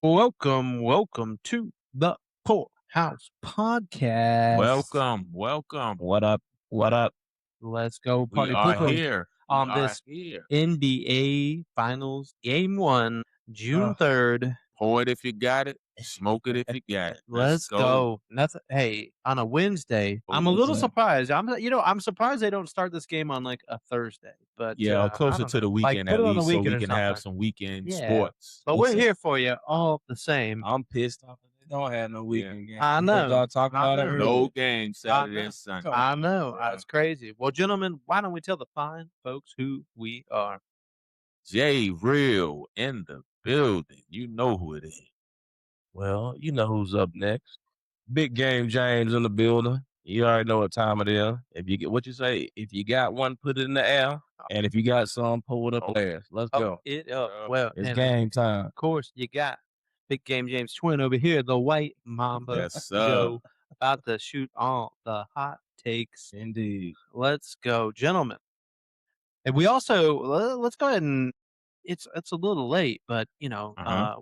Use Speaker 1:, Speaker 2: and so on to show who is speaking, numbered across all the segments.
Speaker 1: Welcome to the Poorhouse Podcast.
Speaker 2: Welcome.
Speaker 3: What up? What up?
Speaker 1: Let's go
Speaker 2: We
Speaker 1: party
Speaker 2: are
Speaker 1: pooper
Speaker 2: here.
Speaker 1: on
Speaker 2: We are
Speaker 1: this
Speaker 2: here.
Speaker 1: NBA Finals Game 1, June 3rd.
Speaker 2: Pour it if you got it. Smoke it if you got it.
Speaker 1: Let's go. Nothing. Hey, on a Wednesday, I'm a little surprised. I'm surprised they don't start this game on like a Thursday. But
Speaker 2: Yeah,
Speaker 1: I
Speaker 2: closer
Speaker 1: don't
Speaker 2: to the
Speaker 1: know. Like,
Speaker 2: weekend
Speaker 1: put
Speaker 2: at
Speaker 1: it on the
Speaker 2: least, so
Speaker 1: weekend
Speaker 2: we
Speaker 1: or
Speaker 2: can have
Speaker 1: something.
Speaker 2: some weekend
Speaker 1: Yeah.
Speaker 2: sports.
Speaker 1: But we're here for you all the same.
Speaker 3: I'm pissed off that they don't have no weekend game.
Speaker 1: I
Speaker 3: Heard
Speaker 1: know.
Speaker 3: y'all talking
Speaker 1: I
Speaker 3: about it
Speaker 1: know.
Speaker 3: earlier.
Speaker 2: No game Saturday and Sunday.
Speaker 1: I know.
Speaker 3: Yeah.
Speaker 1: That's crazy. Well, gentlemen, why don't we tell the fine folks who we are?
Speaker 2: J Real in the building. You know who it is.
Speaker 3: Well, you know who's up next. Big Game James in the building. You already know what time it is. If you get what you say, if you got one, put it in the air. And if you got some, pull it up there. Let's go.
Speaker 1: It up. Well,
Speaker 3: It's
Speaker 1: and
Speaker 3: game time.
Speaker 1: of course, you got Big Game James Twin over here, the White Mamba
Speaker 2: Yes, sir.
Speaker 1: Joe, about to shoot all the hot takes.
Speaker 3: Indeed.
Speaker 1: Let's go, gentlemen. And we also let's go ahead and it's a little late, but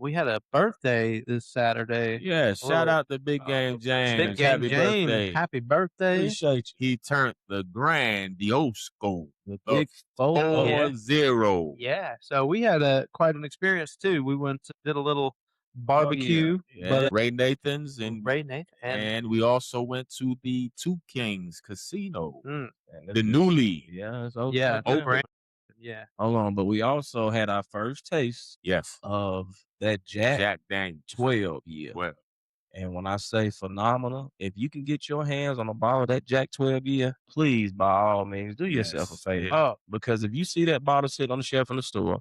Speaker 1: we had a birthday this Saturday.
Speaker 2: Yeah, shout out to Big Game James.
Speaker 1: Big Game
Speaker 2: Happy
Speaker 1: James,
Speaker 2: birthday.
Speaker 1: happy birthday!
Speaker 3: Appreciate you.
Speaker 2: He turned the grandiosco.
Speaker 3: The
Speaker 2: Oh,
Speaker 3: big
Speaker 2: 4-0.
Speaker 1: Yeah, so we had quite an experience too. We did a little barbecue.
Speaker 2: Yeah, Ray Nathan's
Speaker 1: Ray Nathan,
Speaker 2: and we also went to the Two Kings Casino,
Speaker 1: and
Speaker 2: the newly.
Speaker 3: Yeah, it's open.
Speaker 1: yeah,
Speaker 2: Open.
Speaker 1: yeah.
Speaker 3: Hold on, but we also had our first taste
Speaker 2: Yes,
Speaker 3: of that Jack
Speaker 2: Daniels.
Speaker 3: 12 year.
Speaker 2: Well,
Speaker 3: And when I say phenomenal, if you can get your hands on a bottle of that Jack 12 year, please, by all means, do yourself a
Speaker 2: Yes,
Speaker 3: favor.
Speaker 2: yeah.
Speaker 1: Oh,
Speaker 3: Because if you see that bottle sit on the shelf in the store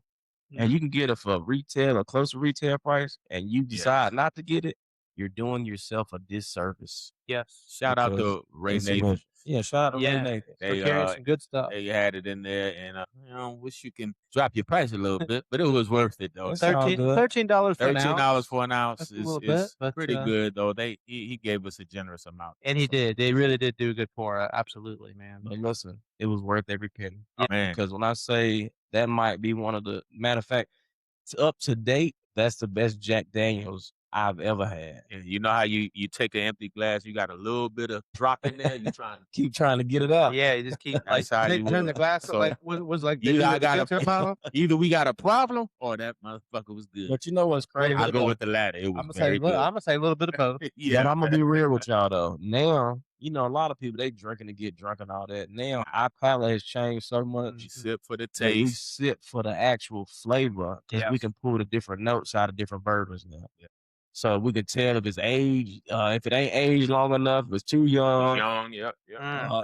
Speaker 3: and you can get it for retail or close to retail price and you decide not to get it, you're doing yourself a disservice.
Speaker 1: yes.
Speaker 2: shout out to Ray Nathan.
Speaker 3: Yeah, shout out to
Speaker 1: Yeah.
Speaker 3: Ray Nathan.
Speaker 2: They
Speaker 1: Carrying some good stuff.
Speaker 2: they had it in there, and wish you can drop your price a little bit, but it was worth it though.
Speaker 3: It's all good.
Speaker 1: $13 for an ounce.
Speaker 2: $13 for an ounce
Speaker 1: That's a
Speaker 2: is
Speaker 1: little bit, but,
Speaker 2: pretty good though. He gave us a generous amount.
Speaker 1: And he did. They really did do a good pour. Absolutely, man.
Speaker 3: But listen, it was worth every penny.
Speaker 2: Oh, man.
Speaker 3: Because when I say that might be one of the matter of fact, up to date, that's the best Jack Daniels I've ever had.
Speaker 2: And you know how you take an empty glass, you got a little bit of drop in there, you trying to
Speaker 3: Keep trying to get it out.
Speaker 1: Yeah, you just keep like
Speaker 2: That's how
Speaker 1: they
Speaker 2: you
Speaker 1: turn
Speaker 2: would.
Speaker 1: the glass
Speaker 2: So,
Speaker 1: like was like
Speaker 2: either
Speaker 1: they do
Speaker 2: I
Speaker 1: with the
Speaker 2: got
Speaker 1: filter bottle.
Speaker 2: either we got a problem or that motherfucker was good.
Speaker 3: But you know what's crazy?
Speaker 2: I go with the latter. It was very good.
Speaker 1: I'm gonna say a little bit of both.
Speaker 3: But
Speaker 2: Yeah.
Speaker 3: I'm gonna be real with y'all though. Now, you know, a lot of people they drinking to get drunk and all that. Now our palate has changed so much.
Speaker 2: You sip for the
Speaker 3: that we
Speaker 2: taste.
Speaker 3: sip for the actual flavor because we can pull the different notes out of different bourbons now.
Speaker 2: Yeah.
Speaker 3: So we can tell if it's aged, if it ain't aged long enough, if it's too young,
Speaker 2: Yep.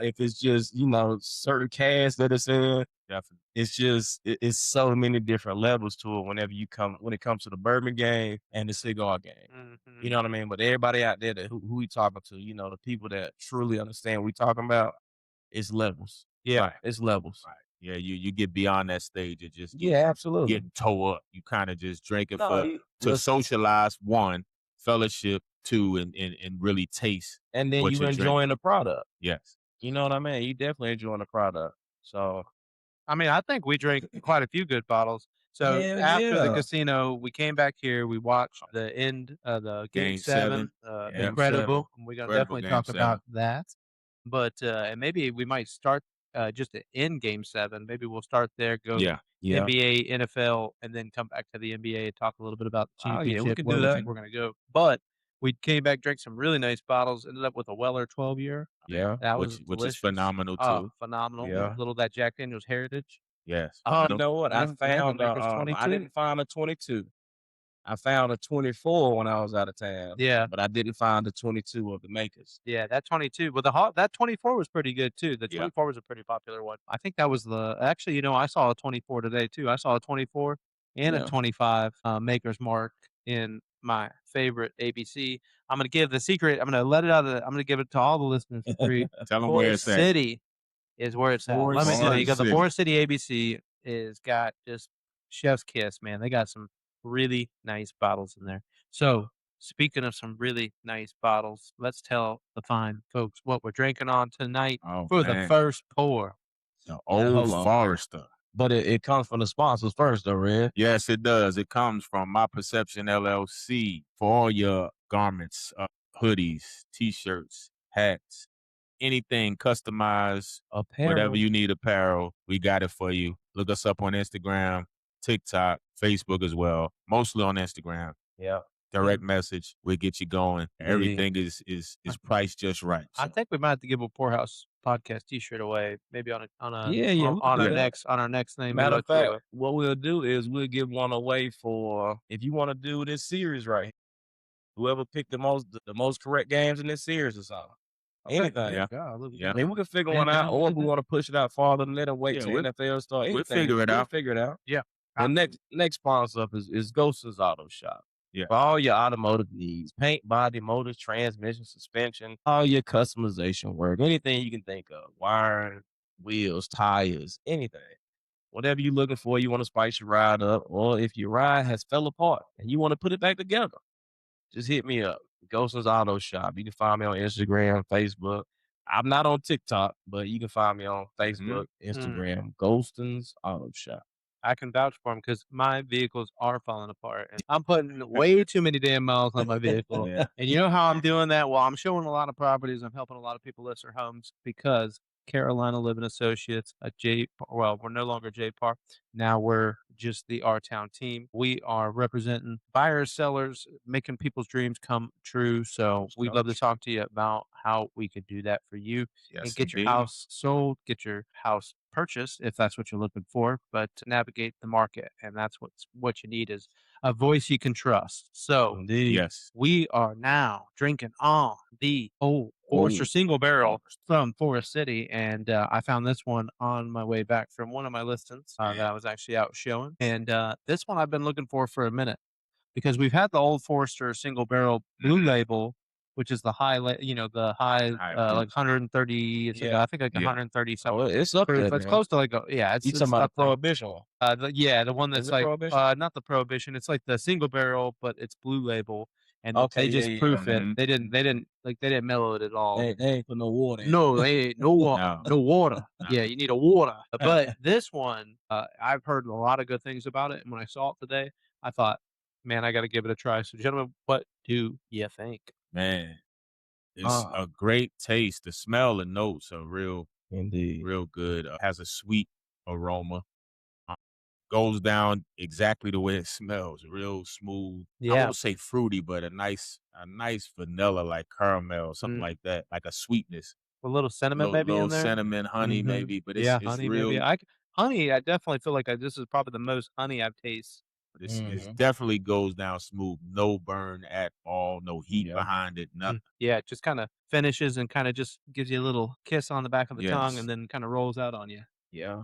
Speaker 3: if it's just, certain cast that it's in.
Speaker 2: Definitely.
Speaker 3: It's just, it's so many different levels to it when it comes to the bourbon game and the cigar game. You know what I mean? But everybody out there who we talking to, the people that truly understand what we talking about, it's levels.
Speaker 1: Yeah.
Speaker 2: Right.
Speaker 3: It's levels.
Speaker 2: Right. Yeah, you get beyond that stage of just
Speaker 3: Absolutely.
Speaker 2: getting toe up. You kind of just drink it to
Speaker 3: listen.
Speaker 2: socialize, one, fellowship, two, and really taste.
Speaker 3: And then
Speaker 2: what
Speaker 3: you
Speaker 2: you're
Speaker 3: enjoying the product.
Speaker 2: Yes.
Speaker 3: You know what I mean? You definitely enjoying the product. So
Speaker 1: I mean, I think we drank quite a few good bottles. So
Speaker 3: Hell
Speaker 1: after the
Speaker 3: yeah.
Speaker 1: casino, we came back here. We watched the end of the Game
Speaker 2: Game
Speaker 1: 7.
Speaker 2: Yeah.
Speaker 1: Incredible. We're gonna
Speaker 2: Incredible
Speaker 1: definitely
Speaker 2: Game
Speaker 1: talk
Speaker 2: 7.
Speaker 1: about that. But and maybe we might start just to end Game 7. Maybe we'll start there, go
Speaker 2: Yeah.
Speaker 1: NBA, NFL, and then come back to the NBA and talk a little bit about the
Speaker 3: Oh, yeah, we
Speaker 1: championship.
Speaker 3: can
Speaker 1: where
Speaker 3: do
Speaker 1: we
Speaker 3: that.
Speaker 1: think we're gonna go. But we came back, drank some really nice bottles. Ended up with a Weller 12 year.
Speaker 3: Yeah.
Speaker 1: That was
Speaker 2: Which is
Speaker 1: delicious.
Speaker 2: phenomenal too.
Speaker 1: Oh, phenomenal.
Speaker 3: Yeah.
Speaker 1: Little that Jack Daniels heritage.
Speaker 2: Yes.
Speaker 3: You know what? I
Speaker 1: Yeah,
Speaker 3: found
Speaker 1: the Maker's
Speaker 3: I
Speaker 1: 22.
Speaker 3: didn't find a 22. I found a 24 when I was out of town.
Speaker 1: Yeah.
Speaker 3: But I didn't find the 22 of the Makers.
Speaker 1: Yeah, that 22. Well, that 24 was pretty good too. The
Speaker 2: Yeah.
Speaker 1: 24 was a pretty popular one. I think that was actually, I saw a 24 today too. I saw a 24 and
Speaker 3: Yeah.
Speaker 1: a 25 Maker's Mark in my favorite ABC. I'm going to give the secret. I'm going to let it out. I'm going to give it to all the listeners for free.
Speaker 2: Tell them where it's
Speaker 1: Forest
Speaker 2: at.
Speaker 1: City is where it's at.
Speaker 3: Forest
Speaker 1: Let me tell you,
Speaker 2: City.
Speaker 1: because the Forest City ABC is got just chef's kiss, man. They got some really nice bottles in there. So speaking of some really nice bottles, let's tell the fine folks what we're drinking on tonight
Speaker 2: Oh,
Speaker 1: for the
Speaker 2: man.
Speaker 1: first pour.
Speaker 2: The
Speaker 3: hold
Speaker 2: Old
Speaker 3: on.
Speaker 2: Forester.
Speaker 3: But it comes from the sponsors first, though, Red.
Speaker 2: Yes, it does. It comes from My Perception LLC for all your garments, hoodies, T-shirts, hats, anything customized, whatever you need apparel, we got it for you. Look us up on Instagram, TikTok, Facebook as well. Mostly on Instagram.
Speaker 3: Yeah.
Speaker 2: Direct message, we'll get you going. Everything is priced just right.
Speaker 1: I think we might have to give a Poorhouse Podcast T-shirt away, maybe on our next name.
Speaker 3: Matter of fact, what we'll do is we'll give one away for if you want to do this series right here. Whoever picked the most correct games in this series or something.
Speaker 1: Okay.
Speaker 3: Anything.
Speaker 2: Yeah.
Speaker 3: I mean, we can figure one out, or if we want to push it out farther and let them wait till NFL start.
Speaker 2: We'll figure it out.
Speaker 3: Figure it out.
Speaker 1: Yeah.
Speaker 3: The next sponsor up is Ghost's Auto Shop.
Speaker 2: Yeah.
Speaker 3: For all your automotive needs, paint, body, motors, transmission, suspension, all your customization work, anything you can think of, wiring, wheels, tires, anything. Whatever you're looking for, you want to spice your ride up, or if your ride has fell apart and you want to put it back together, just hit me up. Ghost's Auto Shop. You can find me on Instagram, Facebook. I'm not on TikTok, but you can find me on Facebook, Instagram, Ghost's Auto Shop.
Speaker 1: I can vouch for them because my vehicles are falling apart. And I'm putting way too many damn miles on my vehicle.
Speaker 3: Yeah.
Speaker 1: And you know how I'm doing that? Well, I'm showing a lot of properties. I'm helping a lot of people list their homes because Carolina Living Associates, we're no longer J Park. Now we're just the R Town team. We are representing buyers, sellers, making people's dreams come true. So we'd love to talk to you about how we could do that for you and get your house sold, get your house purchased if that's what you're looking for, but to navigate the market. And that's what you need is a voice you can trust. So
Speaker 2: Yes.
Speaker 1: we are now drinking on the old Forester single barrel from Forest City. And I found this one on my way back from one of my listings that I was actually out showing. And this one I've been looking for a minute because we've had the old Forester single barrel blue label, which is the high, like 130. It's I think 130 something.
Speaker 3: Oh, it's up there.
Speaker 1: It's close to it's.
Speaker 3: You talking about the Prohibition one?
Speaker 1: The one that's like not the Prohibition. It's like the single barrel, but it's blue label, and they just proof it. They didn't mellow it at all.
Speaker 3: They ain't put no water in.
Speaker 1: No, they ain't no water. No water. Yeah, you need a water. But this one, I've heard a lot of good things about it, and when I saw it today, I thought, man, I got to give it a try. So, gentlemen, what do you think?
Speaker 2: Man, it's a great taste. The smell and notes are real good. Has a sweet aroma. Goes down exactly the way it smells. Real smooth. I won't say fruity, but a nice vanilla, like caramel, something like that, like a sweetness.
Speaker 1: A little cinnamon, maybe in there.
Speaker 2: Little cinnamon, honey, maybe. But it's
Speaker 1: honey,
Speaker 2: real.
Speaker 1: maybe. Honey, I definitely feel like this is probably the most honey I've tasted.
Speaker 2: It definitely goes down smooth. No burn at all. No heat behind it. Nothing.
Speaker 1: Yeah, it just kind of finishes and kind of just gives you a little kiss on the back of the tongue and then kind of rolls out on you.
Speaker 3: Yeah.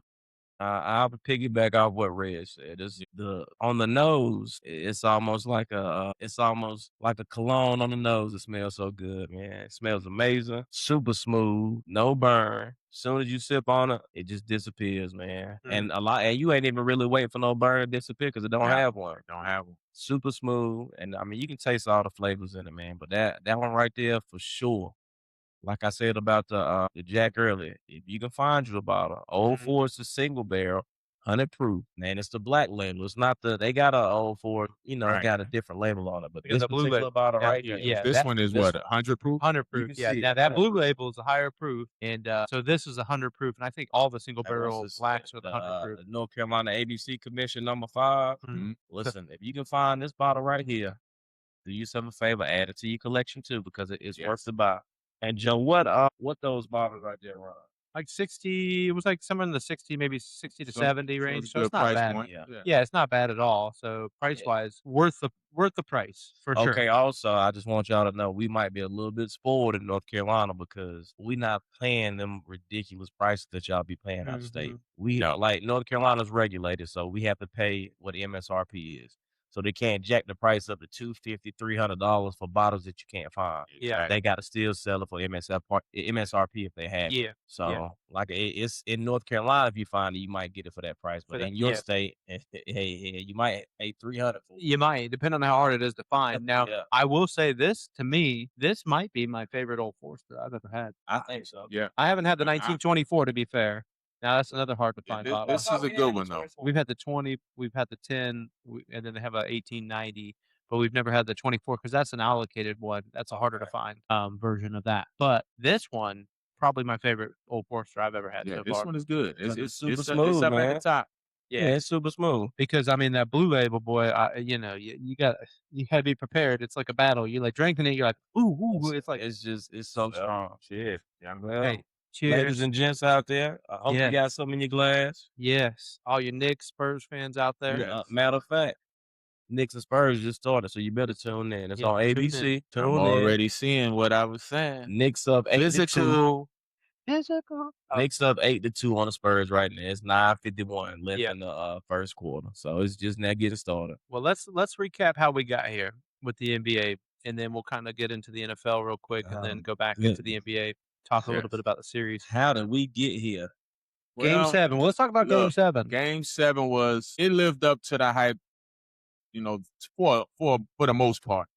Speaker 3: I'll piggyback off what Red said. On the nose, it's almost like a cologne on the nose. It smells so good, man. It smells amazing, super smooth, no burn. Soon as you sip on it, it just disappears, man. And you ain't even really waiting for no burn to disappear because it don't have one. Super smooth, and I mean you can taste all the flavors in it, man. But that one right there for sure. Like I said about the Jack earlier, if you can find you a bottle, Old Forester single barrel, 100 proof. Man, it's the black label. It's not they got a Old Forester, it got a different label on it. But this particular bottle right here,
Speaker 2: this one is 100 proof?
Speaker 1: 100 proof. Yeah. Now that blue label is a higher proof, and so this is 100 proof, and I think all the single barrel blacks are the 100 proof.
Speaker 3: The North Carolina ABC Commission number 5. Listen, if you can find this bottle right here, do yourself a favor, add it to your collection too, because it is worth the buy. And Joe, what those bottles right there run?
Speaker 1: Like 60, it was like somewhere in the 60, maybe 60 to 70 range. So it's not bad. Yeah, it's not bad at all. So price wise, worth the price for sure.
Speaker 3: Okay, also I just want y'all to know we might be a little bit spoiled in North Carolina because we not paying them ridiculous prices that y'all be paying out of state. Like North Carolina's regulated, so we have to pay what the MSRP is. So they can't jack the price up to $250, $300 for bottles that you can't find.
Speaker 1: Yeah,
Speaker 3: they got to still sell it for MSRP if they have.
Speaker 1: Yeah.
Speaker 3: It. So like it's in North Carolina, if you find it, you might get it for that price. But in your state, you might pay $300 for it.
Speaker 1: You might, depending on how hard it is to find. Now, I will say this to me, this might be my favorite Old Forester I've ever had.
Speaker 3: I think so.
Speaker 2: Yeah,
Speaker 1: I haven't had the 1924 to be fair. Now that's another hard to find bottle.
Speaker 2: This is a good one though.
Speaker 1: We've had the 20, we've had the 10, and then they have a 1890, but we've never had the 24 because that's an allocated one. That's a harder to find version of that. But this one, probably my favorite Old Forester I've ever had so
Speaker 2: this
Speaker 1: far.
Speaker 2: one is good.
Speaker 3: It's super
Speaker 2: it's
Speaker 3: smooth,
Speaker 2: up
Speaker 3: man.
Speaker 2: at the top.
Speaker 3: Yeah, it's super smooth.
Speaker 1: Because I mean that Blue Label, boy, you know, you got to be prepared. It's like a battle. You're like drinking it, you're like, ooh, it's like
Speaker 3: it's so strong. Shit. Well,
Speaker 1: hey,
Speaker 3: ladies
Speaker 1: cheers.
Speaker 3: and gents out there, I hope you got something in your glass.
Speaker 1: Yes, all your Knicks, Spurs fans out there.
Speaker 2: Yes.
Speaker 3: Matter of fact, Knicks and Spurs just started, so you better tune in. It's on ABC.
Speaker 2: I'm already seeing what I was saying.
Speaker 3: Knicks up 8-2.
Speaker 1: Physical.
Speaker 3: Knicks up 8-2 on the Spurs right now. It's 9:51 left in the first quarter, so it's just now getting started.
Speaker 1: Well, let's recap how we got here with the NBA, and then we'll kind of get into the NFL real quick, and then go back into the NBA. Talk a little bit about the series.
Speaker 3: How did we get here?
Speaker 1: Game 7. Well, let's talk about Game 7.
Speaker 2: Game 7 it lived up to the hype, you know, for the most part.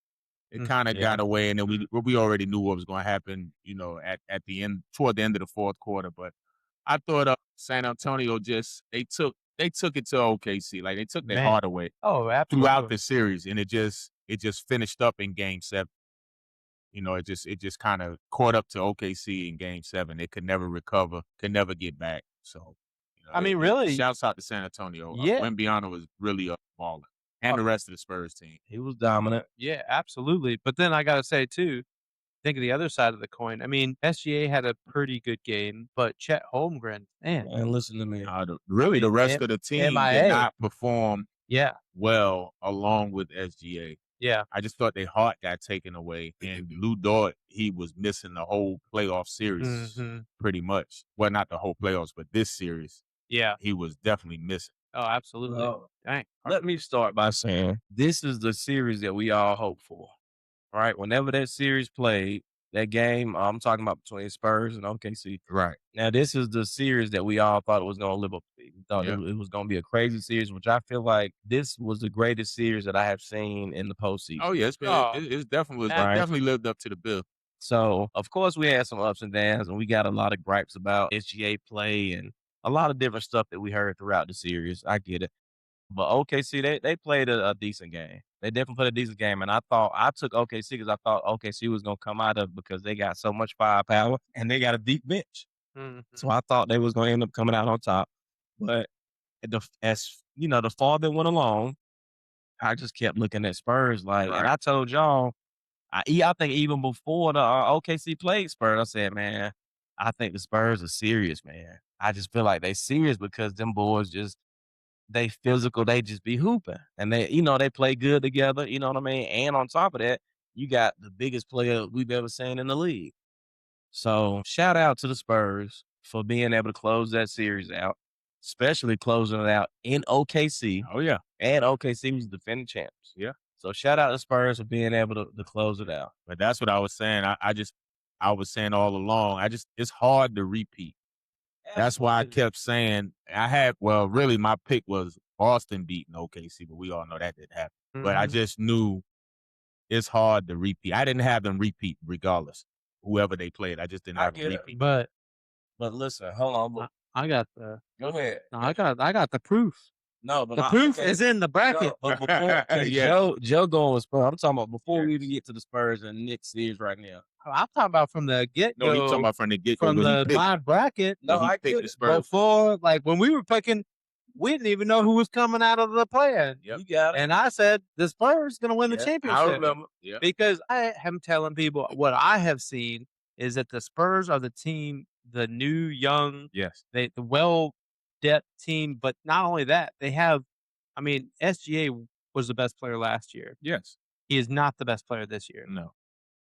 Speaker 2: It kind of got away, and then we already knew what was going to happen, you know, at the end, toward the end of the fourth quarter. But I thought San Antonio they took it to OKC, like they took their heart away.
Speaker 1: Oh, absolutely.
Speaker 2: Throughout the series, and it just finished up in Game 7. You know, it just kind of caught up to OKC in Game 7. They could never recover, could never get back. So, you know,
Speaker 1: I mean, really,
Speaker 2: shouts out to San Antonio.
Speaker 1: Yeah.
Speaker 2: Wembyama was really balling, and the rest of the Spurs team.
Speaker 3: He was dominant.
Speaker 1: Yeah, absolutely. But then I got to say, too, think of the other side of the coin. I mean, SGA had a pretty good game, but Chet Holmgren, man.
Speaker 3: And listen to me.
Speaker 2: The rest of the team did not perform well along with SGA.
Speaker 1: Yeah.
Speaker 2: I just thought their heart got taken away. And Lou Dort, he was missing the whole playoff series pretty much. Well, not the whole playoffs, but this series.
Speaker 1: Yeah.
Speaker 2: He was definitely missing.
Speaker 1: Oh, absolutely. Dang.
Speaker 3: Let me start by saying this is the series that we all hope for. Right? Whenever that series played, that game, I'm talking about between Spurs and OKC.
Speaker 2: Right.
Speaker 3: Now, this is the series that we all thought it was going to live up to. We thought it was going to be a crazy series, which I feel like this was the greatest series that I have seen in the postseason.
Speaker 2: Oh, yeah. It's definitely lived up to the bill.
Speaker 3: So, of course, we had some ups and downs, and we got a lot of gripes about SGA play and a lot of different stuff that we heard throughout the series. I get it. But OKC, they played a decent game. They definitely played a decent game. And I took OKC because I thought OKC was going to come out of because they got so much firepower and they got a deep bench. So I thought they was going to end up coming out on top. But as you know, the farther it went along, I just kept looking at Spurs and I told y'all, I think even before the OKC played Spurs, I said, man, I think the Spurs are serious, man. I just feel like they serious because them boys they physical, they just be hooping. And they play good together, you know what I mean? And on top of that, you got the biggest player we've ever seen in the league. So shout out to the Spurs for being able to close that series out, especially closing it out in OKC.
Speaker 2: Oh, yeah.
Speaker 3: And OKC was defending champs.
Speaker 2: Yeah.
Speaker 3: So shout out to Spurs for being able to close it out.
Speaker 2: But that's what I was saying. I was saying all along, it's hard to repeat. That's why I kept saying really my pick was Boston beating OKC, but we all know that didn't happen. But I just knew it's hard to repeat. I didn't have them repeat regardless. Whoever they played, I just didn't have them repeat.
Speaker 1: But
Speaker 3: listen, hold on.
Speaker 1: I got the
Speaker 3: Go ahead.
Speaker 1: No, I got the proof.
Speaker 3: No, but
Speaker 1: the proof is in the bracket.
Speaker 3: No, but before Joe going with Spurs. I'm talking about before we even get to the Spurs and Knicks series right now.
Speaker 1: I'm talking about from the get-go.
Speaker 2: No, he's talking about from the get-go.
Speaker 1: From my bracket.
Speaker 2: No, I picked the Spurs.
Speaker 1: Before, when we were picking, we didn't even know who was coming out of the play-in.
Speaker 3: Yep. You got it.
Speaker 1: And I said, the Spurs going to win the championship.
Speaker 2: I remember. Yeah.
Speaker 1: Because I am telling people what I have seen is that the Spurs are the team, the new, young, the well-depth team. But not only that, they have, SGA was the best player last year.
Speaker 2: Yes.
Speaker 1: He is not the best player this year.
Speaker 2: No.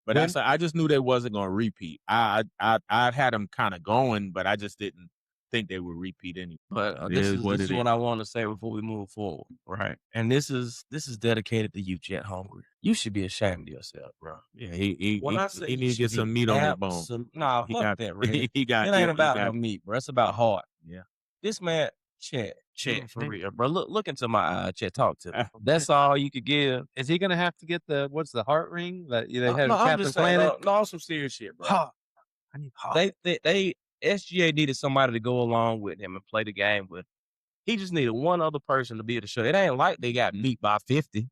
Speaker 2: But I just knew they wasn't going to repeat. I had them kind of going, but I just didn't think they would repeat anyway.
Speaker 3: But this is what I want to say before we move forward, right? And this is dedicated to you, Chet Holmgren. You should be ashamed of yourself, bro.
Speaker 2: Yeah, he needs to get some meat on that bone.
Speaker 3: Nah, fuck that, Ray.
Speaker 2: It
Speaker 3: ain't about no meat, bro. It's about heart.
Speaker 2: Yeah.
Speaker 3: This man, Chet, for real, bro. Look into my eye, Chet. Talk to me. That's all you could give.
Speaker 1: Is he gonna have to get what's the heart ring that they had
Speaker 3: no,
Speaker 1: Captain Planet?
Speaker 3: No, some serious shit, bro.
Speaker 1: I need heart.
Speaker 3: SGA needed somebody to go along with him and play the game with. He just needed one other person to be able to show. It ain't like they got beat by 50.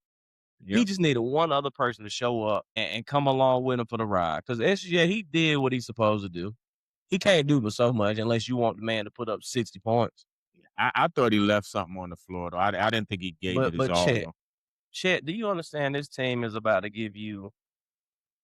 Speaker 2: Yep.
Speaker 3: He just needed one other person to show up and come along with him for the ride. Because SGA, he did what he's supposed to do. He can't do but so much unless you want the man to put up 60 points.
Speaker 2: I thought he left something on the floor, though. I didn't think he gave it his
Speaker 3: But
Speaker 2: all, though.
Speaker 3: Chet, do you understand this team is about to give you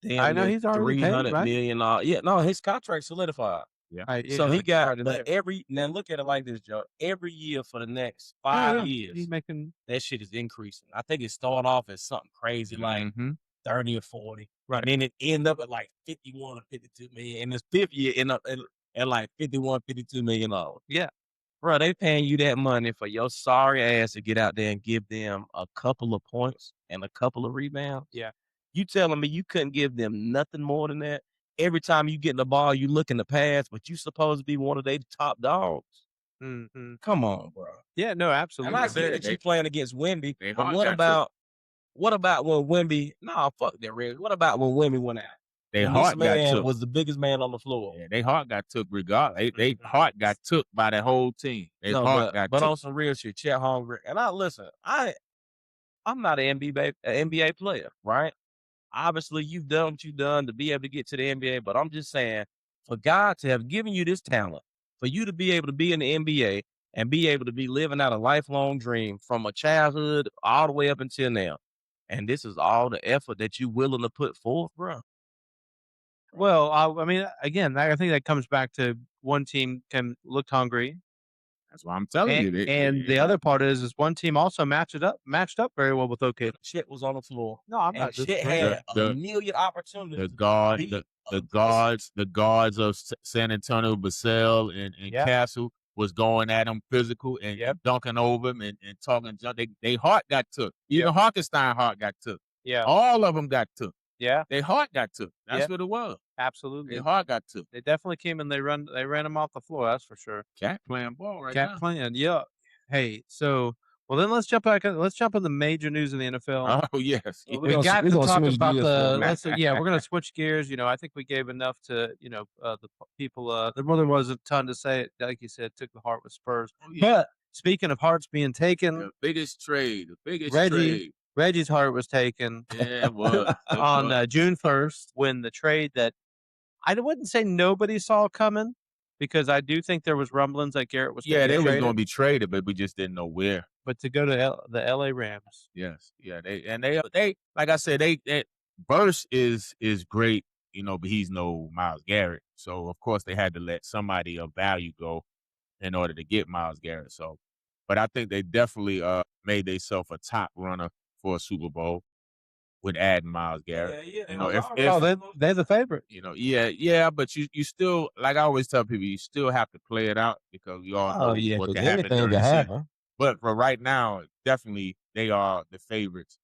Speaker 1: I
Speaker 3: damn
Speaker 1: know
Speaker 3: near
Speaker 1: he's already paid,
Speaker 3: $300
Speaker 1: right?
Speaker 3: million? Yeah, no, his contract solidified.
Speaker 2: Yeah.
Speaker 3: So he got,
Speaker 1: started
Speaker 3: but
Speaker 1: there.
Speaker 3: now look at it like this, Joe. Every year for the next
Speaker 1: Oh,
Speaker 3: 5
Speaker 1: yeah.
Speaker 3: years,
Speaker 1: He's making
Speaker 3: that shit is increasing. I think it started off as something crazy like
Speaker 2: Mhm.
Speaker 3: 30 or 40.
Speaker 1: Right.
Speaker 3: And then it ended up at like 51 or 52 million. And this fifth year ended up at like 51, $52 million.
Speaker 1: yeah.
Speaker 3: Bro, they paying you that money for your sorry ass to get out there and give them a couple of points and a couple of rebounds.
Speaker 1: Yeah.
Speaker 3: You telling me you couldn't give them nothing more than that? Every time you get in the ball, you look in the pass, but you supposed to be one of their top dogs.
Speaker 1: Mhm.
Speaker 3: Come on, bro.
Speaker 1: Yeah, no,
Speaker 3: And
Speaker 1: absolutely.
Speaker 3: I get that you playing against Wemby,
Speaker 2: They
Speaker 3: but
Speaker 2: hard
Speaker 3: what
Speaker 2: got
Speaker 3: about when Wemby? Nah, fuck that, Red. What about when Wemby went out?
Speaker 2: They
Speaker 3: And this
Speaker 2: heart got
Speaker 3: man
Speaker 2: took.
Speaker 3: was the biggest man on the floor.
Speaker 2: Yeah, they heart got took regardless. They
Speaker 1: Mhm.
Speaker 2: heart got took by the whole team. They
Speaker 3: No,
Speaker 2: heart got
Speaker 3: but
Speaker 2: took.
Speaker 3: on some real shit, Chet Holmgren. And I'm not an NBA player, right? Obviously, you've done what you've done to be able to get to the NBA, but I'm just saying, for God to have given you this talent, for you to be able to be in the NBA and be able to be living out a lifelong dream from a childhood all the way up until now, and this is all the effort that you're willing to put forth, bro.
Speaker 1: Well, I mean, again, I think that comes back to one team looked hungry,
Speaker 2: That's why I'm telling you.
Speaker 1: and the other part is one team also matched up very well with OK.
Speaker 3: Chet was on the floor.
Speaker 1: No, I'm
Speaker 3: And
Speaker 1: not
Speaker 3: Chet
Speaker 1: disagreeing.
Speaker 3: had a million opportunities.
Speaker 2: the
Speaker 3: to
Speaker 2: guard,
Speaker 3: beat
Speaker 2: the guards of San Antonio, Basel and
Speaker 1: Yeah.
Speaker 2: Castle was going at him physical and
Speaker 1: Yep.
Speaker 2: dunking over him and talking junk. They heart got took. Even Harkenstein heart got took.
Speaker 1: Yeah.
Speaker 2: All of them got took.
Speaker 1: Yeah.
Speaker 2: They heart got took. That's
Speaker 1: Yeah.
Speaker 2: what it was.
Speaker 1: Absolutely.
Speaker 2: They heart got took.
Speaker 1: They definitely came and they ran him off the floor. That's for sure.
Speaker 2: Cat playing ball right
Speaker 1: Cat
Speaker 2: now.
Speaker 1: playing. Yeah. Hey, so then let's jump back. Let's jump in the major news in the NFL.
Speaker 2: Oh yes.
Speaker 3: So
Speaker 1: We
Speaker 3: we're
Speaker 1: got to
Speaker 3: gonna
Speaker 1: talk
Speaker 3: switch
Speaker 1: about
Speaker 3: gears for a
Speaker 1: the.
Speaker 3: minute.
Speaker 1: We're gonna switch gears. I think we gave enough to the people. There really wasn't a ton to say. Like you said, took the heart with Spurs.
Speaker 2: Oh, yeah.
Speaker 1: But speaking of hearts being taken,
Speaker 2: The biggest trade.
Speaker 1: Reggie's heart was taken
Speaker 2: Yeah, it was.
Speaker 1: on June 1st when the trade that I wouldn't say nobody saw coming because I do think there was rumblings that Garrett was
Speaker 2: Yeah,
Speaker 1: gonna
Speaker 2: they
Speaker 1: get
Speaker 2: was
Speaker 1: traded,
Speaker 2: going to be traded, but we just didn't know where.
Speaker 1: but to go to the LA Rams.
Speaker 2: Yes, yeah, they like I said, they Burst is great, but he's no Myles Garrett. So of course they had to let somebody of value go in order to get Myles Garrett. So, but I think they definitely made themselves a top runner for a Super Bowl with adding Myles Garrett.
Speaker 1: They're the favorite.
Speaker 2: But you still, like I always tell people, you still have to play it out because we all know what can happen during the season. But for right now, definitely they are the favorites.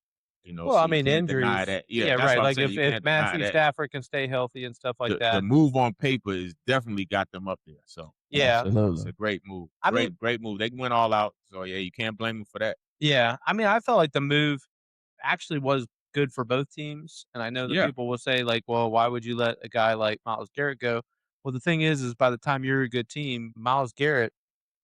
Speaker 1: Well,
Speaker 2: so
Speaker 1: I
Speaker 2: you
Speaker 1: mean,
Speaker 2: can't
Speaker 1: injuries.
Speaker 2: deny that. Yeah, that's
Speaker 1: right.
Speaker 2: what I'm
Speaker 1: Like
Speaker 2: saying. You
Speaker 1: if
Speaker 2: can't deny
Speaker 1: Matthew
Speaker 2: that.
Speaker 1: Stafford can stay healthy and stuff like
Speaker 2: The
Speaker 1: that.
Speaker 2: move on paper is definitely got them up there. So
Speaker 1: Yeah,
Speaker 2: it's a great move.
Speaker 1: I mean-
Speaker 2: Great move. They went all out. So yeah, you can't blame them for that.
Speaker 1: yeah. I mean, I felt like the move actually was good for both teams, and I know that
Speaker 2: Yeah.
Speaker 1: people will say like, "Well, why would you let a guy like Myles Garrett go?" Well, the thing is by the time you're a good team, Myles Garrett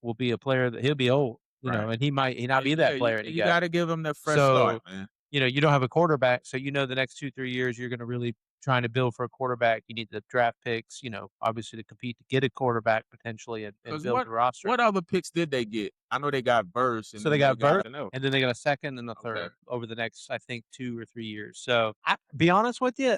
Speaker 1: will be a player that he'll be old,
Speaker 2: Right.
Speaker 1: and he might not be that player.
Speaker 2: You got to give them that fresh
Speaker 1: So,
Speaker 2: start, man.
Speaker 1: you don't have a quarterback, so the next 2-3 years you're going to really trying to build for a quarterback. You need the draft picks, obviously to compete to get a quarterback potentially and
Speaker 2: 'Cause
Speaker 1: build the roster.
Speaker 2: What other picks did they get? I know they got Burst.
Speaker 1: So they got Burt,
Speaker 2: and
Speaker 1: and then they got a second and a third
Speaker 2: Okay.
Speaker 1: over the next, I think, 2 or 3 years. So, be honest with you,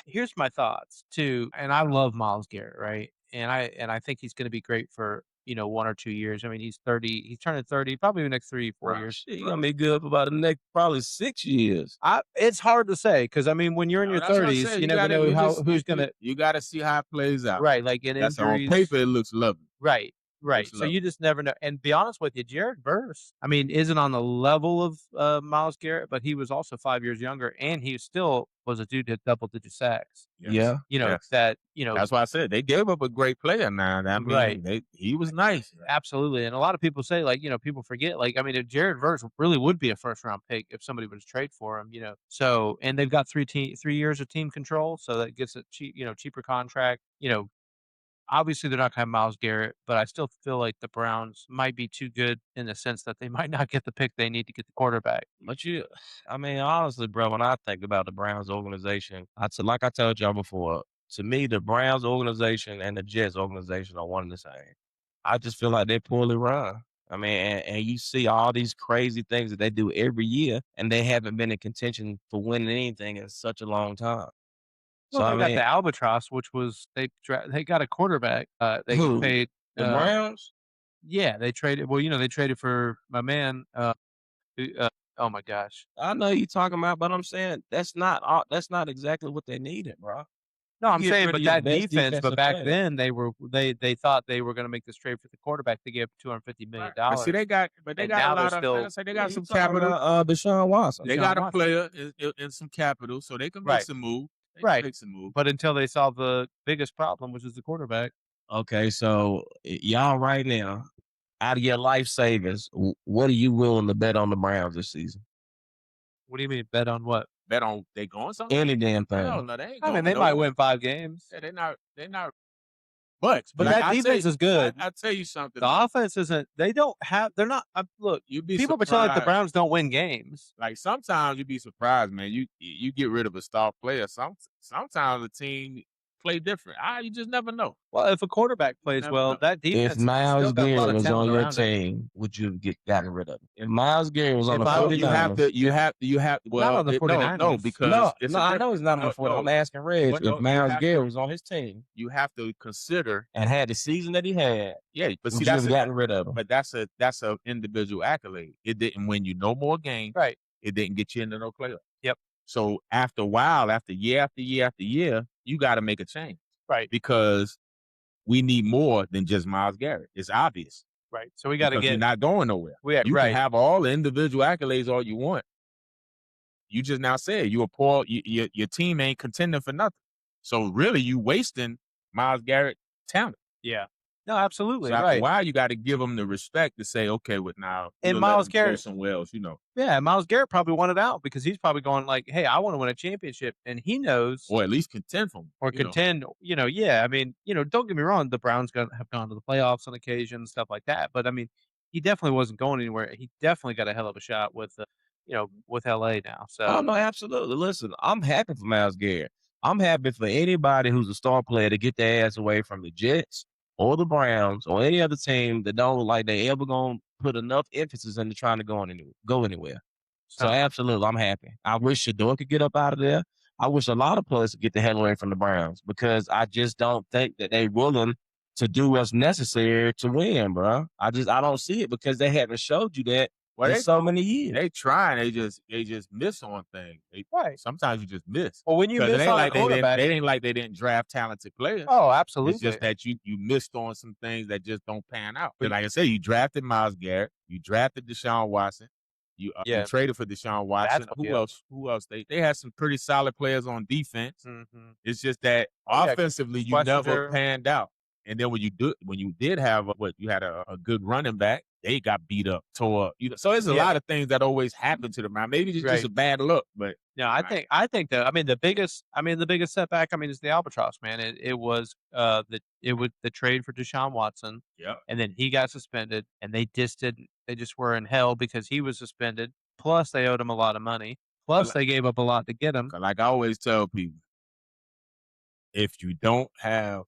Speaker 1: here's my thoughts too. And I love Myles Garrett, right? And I think he's going to be great for 1 or 2 years. I mean, he's 30. He's turning 30, probably the next 3-4 years.
Speaker 3: Shit, he gonna be good for about the next probably 6 years.
Speaker 1: It's hard to say because I mean, when you're in your
Speaker 2: That's what I
Speaker 1: 30s,
Speaker 2: said.
Speaker 1: you never know who's going to
Speaker 2: You got to see how it plays out.
Speaker 1: right, like in
Speaker 2: That's
Speaker 1: injuries.
Speaker 2: on paper. It looks lovely.
Speaker 1: Right.
Speaker 2: Looks
Speaker 1: So
Speaker 2: lovely.
Speaker 1: you just never know. And be honest with you, Jared Verse, I mean, isn't on the level of Myles Garrett, but he was also 5 years younger, and he still was a dude that double-digit sacks.
Speaker 2: Yes. Yes. That's why I said they gave up a great player. Now, I mean,
Speaker 1: Right.
Speaker 2: he was nice.
Speaker 1: Absolutely. And a lot of people say, like, people forget, like, I mean, if Jared Verse really would be a first-round pick if somebody would trade for him, So, and they've got 3 years of team control, so that gets a cheaper contract. obviously they're not gonna have Myles Garrett, but I still feel like the Browns might be too good in the sense that they might not get the pick they need to get the quarterback.
Speaker 3: But I mean, honestly, bro, when I think about the Browns organization, like I told y'all before, to me, the Browns organization and the Jets organization are one and the same. I just feel like they're poorly run. I mean, and you see all these crazy things that they do every year, and they haven't been in contention for winning anything in such a long time.
Speaker 1: Well,
Speaker 3: So I
Speaker 1: they got
Speaker 3: mean,
Speaker 1: the albatross, which was they got a quarterback. They
Speaker 3: who?
Speaker 1: paid.
Speaker 3: The Browns?
Speaker 1: Yeah, they traded. Well, they traded for my man. Oh my gosh.
Speaker 3: I know you talking about, but I'm saying that's not exactly what they needed, bro.
Speaker 1: No,
Speaker 3: You
Speaker 1: I'm
Speaker 3: get
Speaker 1: saying,
Speaker 3: rid of
Speaker 1: but
Speaker 3: your
Speaker 1: that
Speaker 3: best
Speaker 1: defense. But
Speaker 3: defensive
Speaker 1: back
Speaker 3: player.
Speaker 1: then, they thought they were going to make this trade for the quarterback. They gave $250 million.
Speaker 2: But see, they got
Speaker 1: And
Speaker 2: a
Speaker 1: now they're
Speaker 2: lot of.
Speaker 1: still
Speaker 2: Like I said, they got
Speaker 3: You
Speaker 2: some
Speaker 3: talking
Speaker 2: capital.
Speaker 3: about Deshaun Watson.
Speaker 2: They
Speaker 1: Deshaun
Speaker 2: got a
Speaker 1: Watson.
Speaker 2: player and some capital, so they can make
Speaker 1: Right.
Speaker 2: some move. They can
Speaker 1: Right.
Speaker 2: make some move.
Speaker 1: But until they solve the biggest problem, which is the quarterback.
Speaker 3: Okay, so y'all right now, out of your life savings, what are you willing to bet on the Browns this season?
Speaker 1: What do you mean bet on what?
Speaker 2: Bet on they going something?
Speaker 3: Any damn thing.
Speaker 2: Hell no, they ain't
Speaker 1: I
Speaker 2: going
Speaker 1: mean, they might
Speaker 2: nowhere.
Speaker 1: win 5 games.
Speaker 2: Yeah, they're not. But
Speaker 1: But
Speaker 2: like
Speaker 1: that defense is good.
Speaker 2: I tell you something.
Speaker 1: The offense isn't. They don't have. They're not. Look,
Speaker 2: You'd be
Speaker 1: people pretend like the
Speaker 2: surprised.
Speaker 1: Browns don't win games.
Speaker 2: Like sometimes you'd be surprised, man. You get rid of a star player. Sometimes the team play different. You just never know.
Speaker 1: Well, if a quarterback plays
Speaker 2: never
Speaker 1: well,
Speaker 2: know.
Speaker 1: that defense
Speaker 3: If Myles
Speaker 1: still got a lot
Speaker 3: Garrett
Speaker 1: of
Speaker 3: was
Speaker 1: talent
Speaker 3: on your
Speaker 1: around it.
Speaker 3: team, would you have gotten rid of him? If Myles Garrett was on the
Speaker 1: If I-
Speaker 3: 49ers,
Speaker 2: you have well,
Speaker 1: Not on the 49ers.
Speaker 2: no, because
Speaker 3: no,
Speaker 2: it's
Speaker 3: I know he's not on the 49ers. I'm asking Reg,
Speaker 2: But no,
Speaker 3: if
Speaker 2: you
Speaker 3: Myles
Speaker 2: have
Speaker 3: Garrett
Speaker 2: to-
Speaker 3: was on his team
Speaker 2: you have to consider.
Speaker 3: and had the season that he had,
Speaker 2: Yeah, but see
Speaker 3: would you
Speaker 2: that's
Speaker 3: have gotten rid of him?
Speaker 2: but that's a individual accolade. It didn't win you no more games.
Speaker 1: Right.
Speaker 2: It didn't get you into no playoff.
Speaker 1: Yep.
Speaker 2: So after a while, after year after year after year, you got to make a change.
Speaker 1: Right.
Speaker 2: Because we need more than just Myles Garrett. It's obvious.
Speaker 1: Right. So we got to
Speaker 2: Because
Speaker 1: get.
Speaker 2: you're not going nowhere.
Speaker 1: Yeah,
Speaker 2: You
Speaker 1: right.
Speaker 2: can have all the individual accolades all you want. You just now said you a poor. Your team ain't contending for nothing. So really, you wasting Myles Garrett talent.
Speaker 1: Yeah. No, absolutely.
Speaker 2: So after
Speaker 1: right.
Speaker 2: a while, you got to give them the respect to say, okay, with now
Speaker 1: And
Speaker 2: we'll let
Speaker 1: Myles
Speaker 2: him go
Speaker 1: Garrett-
Speaker 2: somewhere else,
Speaker 1: Yeah, Myles Garrett probably wanted out because he's probably going like, "Hey, I want to win a championship," and he knows
Speaker 2: or at least contend for him,
Speaker 1: or contend. Yeah. I mean, don't get me wrong. The Browns have gone to the playoffs on occasion, stuff like that. But I mean, he definitely wasn't going anywhere. He definitely got a hell of a shot with, with LA now. So
Speaker 3: Oh no, absolutely. Listen, I'm happy for Myles Garrett. I'm happy for anybody who's a star player to get their ass away from the Jets or the Browns or any other team that don't look like they ever gonna put enough emphasis into trying to go anywhere. So absolutely, I'm happy. I wish Shador could get up out of there. I wish a lot of players could get the hell away from the Browns because I just don't think that they're willing to do what's necessary to win, bro. I don't see it because they haven't showed you that in so many years.
Speaker 2: They trying. They just miss on things.
Speaker 1: Right.
Speaker 2: Sometimes you just miss.
Speaker 1: Well, when you
Speaker 2: 'Cause
Speaker 1: miss
Speaker 2: it ain't
Speaker 1: on a
Speaker 2: like
Speaker 1: quarterback,
Speaker 2: they ain't like they didn't draft talented players.
Speaker 1: oh, absolutely.
Speaker 2: It's just that you missed on some things that just don't pan out. But like I said, you drafted Myles Garrett, you drafted Deshaun Watson, you traded for Deshaun Watson. Who else? They had some pretty solid players on defense.
Speaker 1: Mm-hmm.
Speaker 2: It's just that offensively you never panned out. And then when you did have you had a good running back, they got beat up, tore up. So there's a lot of things that always happen to them. Maybe it's just a bad luck, but
Speaker 1: no, I think that the biggest setback is the albatross, man. It was the trade for Deshaun Watson.
Speaker 2: Yeah.
Speaker 1: And then he got suspended and they just were in hell because he was suspended. Plus they owed him a lot of money. Plus they gave up a lot to get him.
Speaker 2: Like I always tell people, if you don't have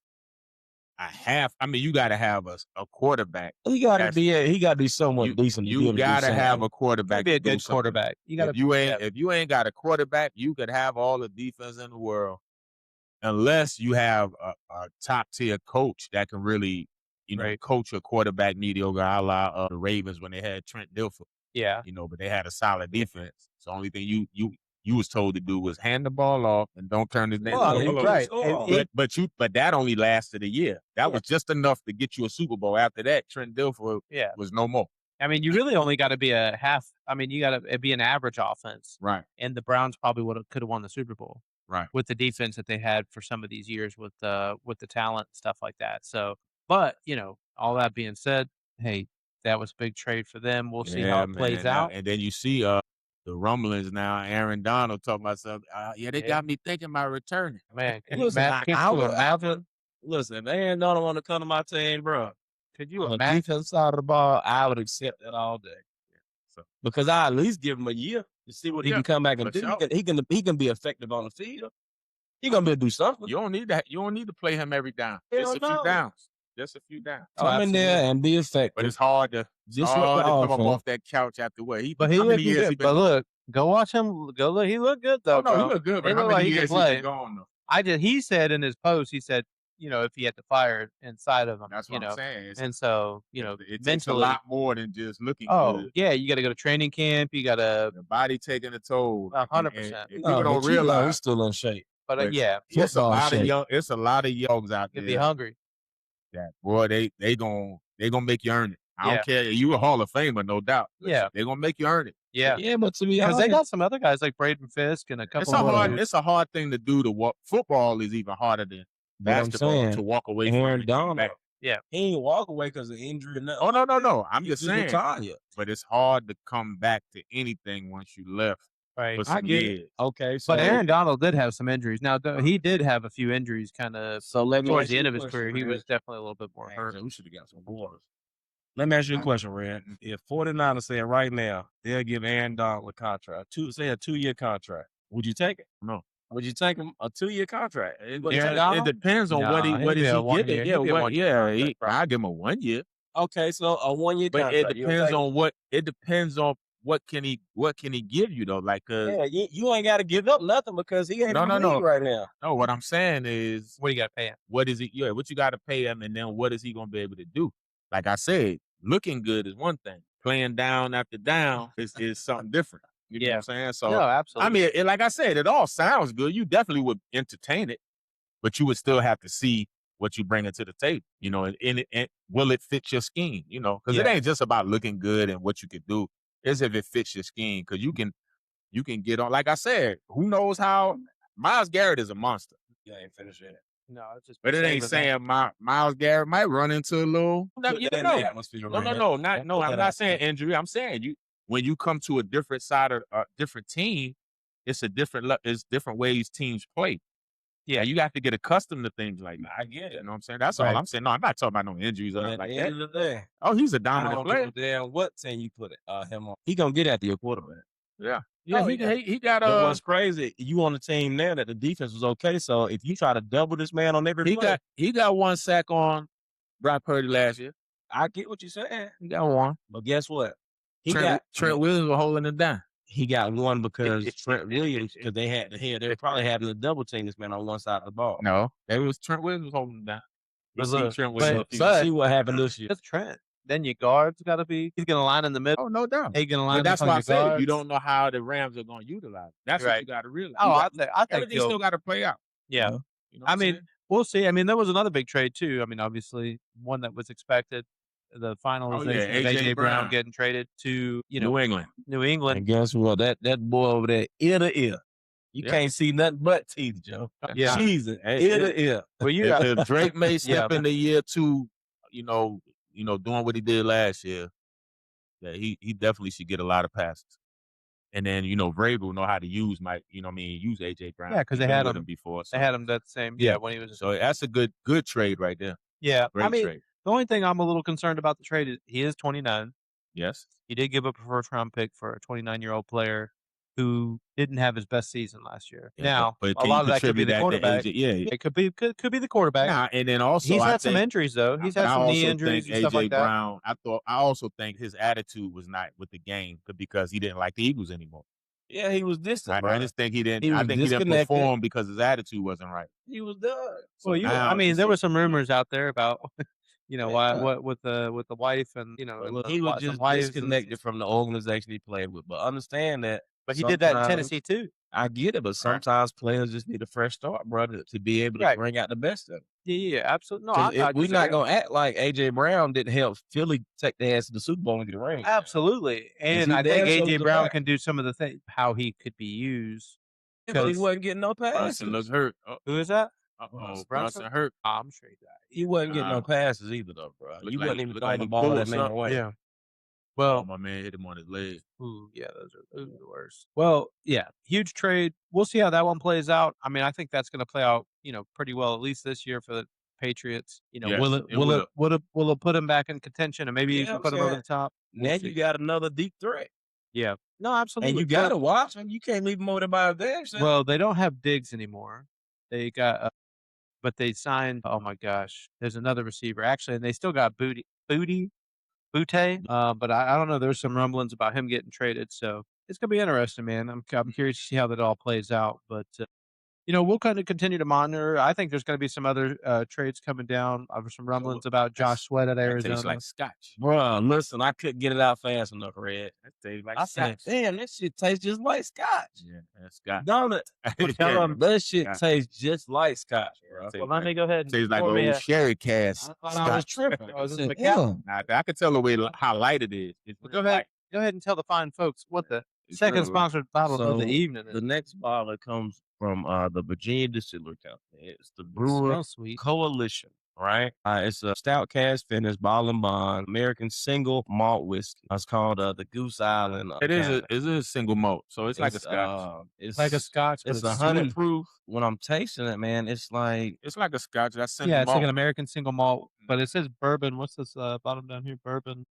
Speaker 2: you got to have a quarterback.
Speaker 3: He got to be somewhat decent.
Speaker 2: You got to have a quarterback.
Speaker 1: Be a good quarterback. You got
Speaker 2: if you ain't got a quarterback, you could have all the defense in the world, unless you have a top tier coach that can really, coach a quarterback mediocre, a la the Ravens when they had Trent Dilfer.
Speaker 1: Yeah.
Speaker 2: But they had a solid defense. So the only thing you was told to do was hand the ball off and don't turn his name.
Speaker 1: Right.
Speaker 2: But that only lasted a year. That was just enough to get you a Super Bowl. After that, Trent Dilfer was no more.
Speaker 1: You really only got to be a half. You got to be an average offense.
Speaker 2: Right.
Speaker 1: And the Browns probably could have won the Super Bowl.
Speaker 2: Right.
Speaker 1: With the defense that they had for some of these years with the talent and stuff like that. So, but, all that being said, hey, that was a big trade for them. We'll see how it plays out.
Speaker 2: And then you see the rumblings now. Aaron Donald talking about something. They got me thinking about returning.
Speaker 1: Man, can
Speaker 3: Listen,
Speaker 1: you imagine?
Speaker 3: Listen, if Aaron Donald want to come to my team, bro,
Speaker 1: Could you
Speaker 3: on the
Speaker 1: imagine?
Speaker 3: defense side of the ball, I would accept that all day.
Speaker 2: So
Speaker 3: Because I at least give him a year to see what he can come back and do.
Speaker 2: sure.
Speaker 3: He can be effective on the field. He gonna be able to do something.
Speaker 2: You don't need that. You don't need to play him every down. Just a few downs. Just a few downs.
Speaker 3: Come in there and be effective.
Speaker 2: But it's hard to
Speaker 3: Disrupt the
Speaker 2: come up
Speaker 3: offense.
Speaker 2: off that couch after what
Speaker 1: But he
Speaker 2: how many
Speaker 1: looking
Speaker 2: years he
Speaker 1: good.
Speaker 2: been
Speaker 1: But
Speaker 2: gone?
Speaker 1: look, go watch him. Go look. He looked good though.
Speaker 2: Oh, no,
Speaker 1: bro.
Speaker 2: he look good.
Speaker 1: He
Speaker 2: But how
Speaker 1: looked like
Speaker 2: many
Speaker 1: he
Speaker 2: years
Speaker 1: can
Speaker 2: he
Speaker 1: play.
Speaker 2: been gone though?
Speaker 1: He said in his post, he said, if he had to fire inside of him,
Speaker 2: That's what I'm saying.
Speaker 1: And so,
Speaker 2: it takes a
Speaker 1: mentally,
Speaker 2: lot more than just looking
Speaker 1: oh
Speaker 2: good.
Speaker 1: yeah, you got to go to training camp. You got to
Speaker 2: The body taking a toll.
Speaker 1: 100%.
Speaker 2: People don't realize
Speaker 3: he's still in shape.
Speaker 1: But yeah,
Speaker 2: it's a lot of young. It's a lot of youngs out
Speaker 1: you'll
Speaker 2: there
Speaker 1: be hungry.
Speaker 2: that boy they gonna make you earn it. I
Speaker 1: Yeah.
Speaker 2: don't care. You a Hall of Famer, no doubt. But
Speaker 1: Yeah.
Speaker 2: they gonna make you earn it.
Speaker 1: Yeah,
Speaker 3: Yeah, but to be
Speaker 1: because they
Speaker 3: honest,
Speaker 1: got some other guys like Braden Fisk and a couple.
Speaker 2: It's a hard thing to do to walk. Football is even harder than basketball to walk away from.
Speaker 3: Aaron Donald,
Speaker 1: Yeah.
Speaker 3: he ain't walk away because of injury or nothing.
Speaker 2: Oh no. I'm
Speaker 3: He
Speaker 2: just saying.
Speaker 3: retired.
Speaker 2: But it's hard to come back to anything once you left.
Speaker 1: Right.
Speaker 2: For some years.
Speaker 3: Okay, so
Speaker 1: But Aaron Donald did have some injuries. Now he did have a few injuries kind of towards the end of his career. He was definitely a little bit more hurt.
Speaker 3: We should have got some waters. Let me ask you a question, Red. If 49ers saying right now they'll give Aaron Donald a contract, a 2-year contract, would you take it?
Speaker 2: No.
Speaker 3: Would you take him a 2-year contract?
Speaker 2: It depends on what is he getting. I give him a 1 year.
Speaker 3: Okay, so a 1-year
Speaker 2: But
Speaker 3: contract.
Speaker 2: it depends on what. It depends on what can he give you though. Like,
Speaker 3: you ain't got to give up nothing because he ain't in the league right now.
Speaker 2: No, what I'm saying is,
Speaker 1: what you got to pay him?
Speaker 2: What is it? Yeah, what you got to pay him, and then what is he gonna be able to do? Like I said, looking good is one thing. Playing down after down is something different. You know what I'm saying? So,
Speaker 1: no, absolutely.
Speaker 2: I mean, like I said, it all sounds good. You definitely would entertain it, but you would still have to see what you bring to the table. And will it fit your scheme? Because it ain't just about looking good and what you could do. It's if it fits your scheme. Because you can get on. Like I said, who knows how Myles Garrett is a monster.
Speaker 3: You ain't finished it.
Speaker 1: No, it's just.
Speaker 2: But it ain't saying Myles Garrett might run into a little. You don't know. No. I'm not saying injury. I'm saying when you come to a different side of a different team, it's different ways teams play. Yeah, you have to get accustomed to things like that.
Speaker 3: I get it.
Speaker 2: You know what I'm saying? That's all I'm saying. No, I'm not talking about no injuries or nothing like that.
Speaker 3: End of the day,
Speaker 2: oh, he's a
Speaker 3: I
Speaker 2: dominant
Speaker 3: don't
Speaker 2: player.
Speaker 3: give a damn what team you put him on. He gonna get after your quarterback.
Speaker 2: Yeah.
Speaker 3: Oh,
Speaker 2: He got
Speaker 3: But what's crazy, you on the team there that the defense was okay. So if you try to double this man on every play,
Speaker 2: he got one sack on Brock Purdy last year.
Speaker 3: I get what you're saying.
Speaker 2: He got one.
Speaker 3: But guess what?
Speaker 2: Trent Williams was holding it down.
Speaker 3: He got one because Trent Williams, because they were probably having to double team this man on one side of the ball.
Speaker 2: No, it was Trent Williams was holding it down.
Speaker 3: See what happened this year.
Speaker 1: That's Trent. Then your guard's got to be. He's gonna line in the middle.
Speaker 2: Oh, no doubt.
Speaker 1: He's gonna line.
Speaker 2: But that's
Speaker 1: up
Speaker 2: why I
Speaker 1: your
Speaker 2: said
Speaker 1: guards.
Speaker 2: you don't know how the Rams are gonna utilize it. That's what you got to realize.
Speaker 1: Oh, I think
Speaker 2: everything still got to play out.
Speaker 1: Yeah.
Speaker 2: You know
Speaker 1: I mean, we'll see. I mean, there was another big trade too. I mean, obviously one that was expected. The finalization of AJ Brown getting traded to
Speaker 2: New England.
Speaker 3: And guess what? That boy over there, ear to ear. You can't see nothing but teeth, Joe.
Speaker 1: Yeah.
Speaker 3: Jesus, ear to ear.
Speaker 1: Well,
Speaker 2: if Drake may step into year two, doing what he did last year, that he definitely should get a lot of passes. And then, Vrabel know how to use use AJ Brown.
Speaker 1: Yeah, because they had him
Speaker 2: before.
Speaker 1: So. They had him that same. When he was.
Speaker 2: So that's a good trade right there.
Speaker 1: Yeah,
Speaker 2: great trade.
Speaker 1: The only thing I'm a little concerned about the trade is he is 29.
Speaker 2: Yes.
Speaker 1: He did give up a first-round pick for a 29-year-old player who didn't have his best season last year.
Speaker 2: Yeah,
Speaker 1: now,
Speaker 2: but
Speaker 1: a lot of that could be the quarterback.
Speaker 2: It
Speaker 1: could be the quarterback.
Speaker 2: Yeah, and then also
Speaker 1: he's had some injuries though. He's had some knee injuries and stuff like that.
Speaker 2: Brown, I also think his attitude was not with the game because he didn't like the Eagles anymore.
Speaker 3: Yeah, he was distant.
Speaker 2: I just think he didn't. I think he didn't perform because his attitude wasn't right.
Speaker 3: He was done.
Speaker 1: So there were some rumors out there about. What with the wife and
Speaker 3: he was just disconnected from the organization he played with. But understand that.
Speaker 1: But he did that in Tennessee too.
Speaker 3: I get it, but sometimes players just need a fresh start, brother, to be able to bring out the best of them.
Speaker 1: Yeah, absolutely. No,
Speaker 3: we're not gonna act like AJ Brown didn't help Philly take their ass to the Super Bowl and get a ring.
Speaker 1: Absolutely, and I think AJ Brown can do some of the things how he could be used.
Speaker 3: Because he wasn't getting no passes.
Speaker 2: Brunson looks hurt.
Speaker 1: Who is that?
Speaker 2: Brunson hurt.
Speaker 1: I'm sure he's that.
Speaker 3: He wasn't getting no passes either, though, bro. You wasn't even throwing the ball that man away.
Speaker 1: Yeah. Well,
Speaker 2: my man hit him on his leg.
Speaker 1: Ooh, yeah, those are the worst. Well, yeah, huge trade. We'll see how that one plays out. I mean, I think that's going to play out, pretty well at least this year for the Patriots.
Speaker 2: Yes,
Speaker 1: will it
Speaker 2: it
Speaker 1: will it
Speaker 2: will.
Speaker 1: will it put him back in contention and maybe
Speaker 3: Yeah,
Speaker 1: even
Speaker 3: I'm
Speaker 1: put him over
Speaker 3: saying
Speaker 1: the top? We'll
Speaker 3: now
Speaker 1: see.
Speaker 3: you got another deep threat.
Speaker 1: Yeah. No,
Speaker 3: And
Speaker 1: absolutely.
Speaker 3: you gotta watch him. You can't leave him over there by himself.
Speaker 1: Well, they don't have Diggs anymore. They got, but they signed. Oh my gosh, there's another receiver actually, and they still got Butte. But I don't know. There's some rumblings about him getting traded, so it's gonna be interesting, man. I'm curious to see how that all plays out, but. We'll kind of continue to monitor. I think there's going to be some other trades coming down. Some rumblings about Josh Sweat at
Speaker 2: That tastes
Speaker 1: Arizona.
Speaker 2: like scotch.
Speaker 3: Bruh, listen, I couldn't get it out fast enough, Red.
Speaker 2: That tastes like
Speaker 3: I said,
Speaker 2: scotch.
Speaker 3: damn, this shit tastes just like scotch.
Speaker 2: Yeah, that's scotch.
Speaker 3: Don't it?
Speaker 1: Well, tell them.
Speaker 3: That shit
Speaker 2: Scotch.
Speaker 3: tastes just like scotch, bro.
Speaker 1: Well, let me go ahead and
Speaker 2: Tastes like
Speaker 1: pour me
Speaker 2: old
Speaker 1: a-
Speaker 2: sherry cask.
Speaker 3: I thought I was
Speaker 2: Scotch.
Speaker 3: tripping.
Speaker 1: Oh, is
Speaker 3: I
Speaker 1: this
Speaker 3: said,
Speaker 1: Macallan?
Speaker 3: damn.
Speaker 2: Nah, I can tell the way how light it is. It's
Speaker 1: Well, go ahead and tell the fine folks what the second
Speaker 2: good.
Speaker 1: sponsored bottle of the
Speaker 3: So,
Speaker 1: evening
Speaker 3: the
Speaker 1: is.
Speaker 3: next bottle comes from the Virginia Distillery Company. It's the
Speaker 1: It
Speaker 3: Brewer
Speaker 1: smells sweet.
Speaker 3: Coalition, right? It's a stout cask finish bottle and bond American single malt whiskey. It's called the Goose Island.
Speaker 2: It is
Speaker 3: Canada.
Speaker 2: a single malt, so it's like a scotch.
Speaker 3: It's
Speaker 1: Like a scotch, but
Speaker 3: It's
Speaker 1: it's
Speaker 3: 100
Speaker 1: sweet.
Speaker 3: proof. When I'm tasting it, man, it's like
Speaker 2: It's like a scotch. That's single
Speaker 1: Yeah, it's
Speaker 2: malt.
Speaker 1: like an American single malt, but it says bourbon. What's this bottom down here? Bourbon.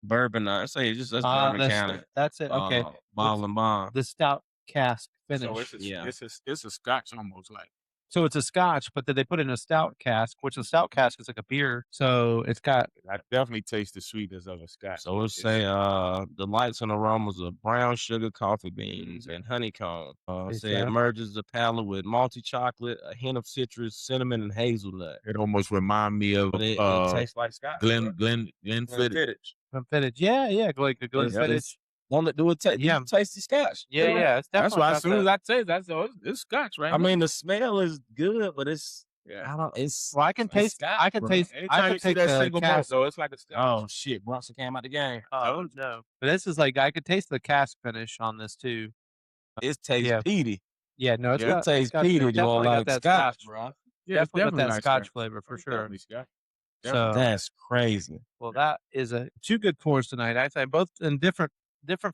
Speaker 3: bourbon. I say it's just that's Bourbon County.
Speaker 1: That's it. Okay.
Speaker 3: Bottle and bond.
Speaker 1: The stout cask finish.
Speaker 2: So it's a,
Speaker 3: Yeah.
Speaker 2: it's a scotch almost like.
Speaker 1: So it's a scotch, but then they put it in a stout cask, which a stout cask is like a beer. So it's got
Speaker 2: I definitely taste the sweetness of a scotch.
Speaker 3: So let's say the lights and aromas of brown sugar, coffee beans, and honeycomb.
Speaker 1: It's
Speaker 3: Say it merges the palate with malty chocolate, a hint of citrus, cinnamon, and hazelnut.
Speaker 2: It almost remind me of
Speaker 3: But it tastes like scotch.
Speaker 2: Glenfiddich.
Speaker 1: Glenfiddich. Yeah, like the Glenfiddich.
Speaker 3: Won't it do it?
Speaker 1: Yeah.
Speaker 3: Tasty scotch.
Speaker 1: Yeah, it's
Speaker 2: That's
Speaker 1: definitely
Speaker 2: why
Speaker 1: got
Speaker 2: as soon as
Speaker 1: that.
Speaker 2: I taste, that's it's scotch, right?
Speaker 3: I mean, the smell is good, but it's
Speaker 2: yeah.
Speaker 3: I don't. It's
Speaker 1: Well, I can
Speaker 3: it's
Speaker 1: taste.
Speaker 3: scotch,
Speaker 1: I can
Speaker 3: bro.
Speaker 1: taste.
Speaker 2: Anytime
Speaker 1: I can
Speaker 2: you see
Speaker 1: take
Speaker 2: that
Speaker 1: the
Speaker 2: single malt,
Speaker 1: cask.
Speaker 2: though, it's like a scotch.
Speaker 3: Oh shit, Brunson came out the game.
Speaker 1: Oh no! But this is like I could taste the cask finish on this too.
Speaker 3: It tastes
Speaker 1: Yeah.
Speaker 3: peaty.
Speaker 1: Yeah, no, it's
Speaker 2: Yeah.
Speaker 3: It
Speaker 1: got
Speaker 3: tastes
Speaker 1: got-
Speaker 3: peaty.
Speaker 1: it's
Speaker 3: You
Speaker 1: definitely got
Speaker 3: like
Speaker 1: that
Speaker 3: scotch, bro.
Speaker 2: Yeah, it's
Speaker 1: Definitely got that
Speaker 2: like
Speaker 1: scotch flavor for sure.
Speaker 2: Definitely scotch.
Speaker 1: So
Speaker 3: That's crazy.
Speaker 1: well, that is two good pours tonight. I think both in different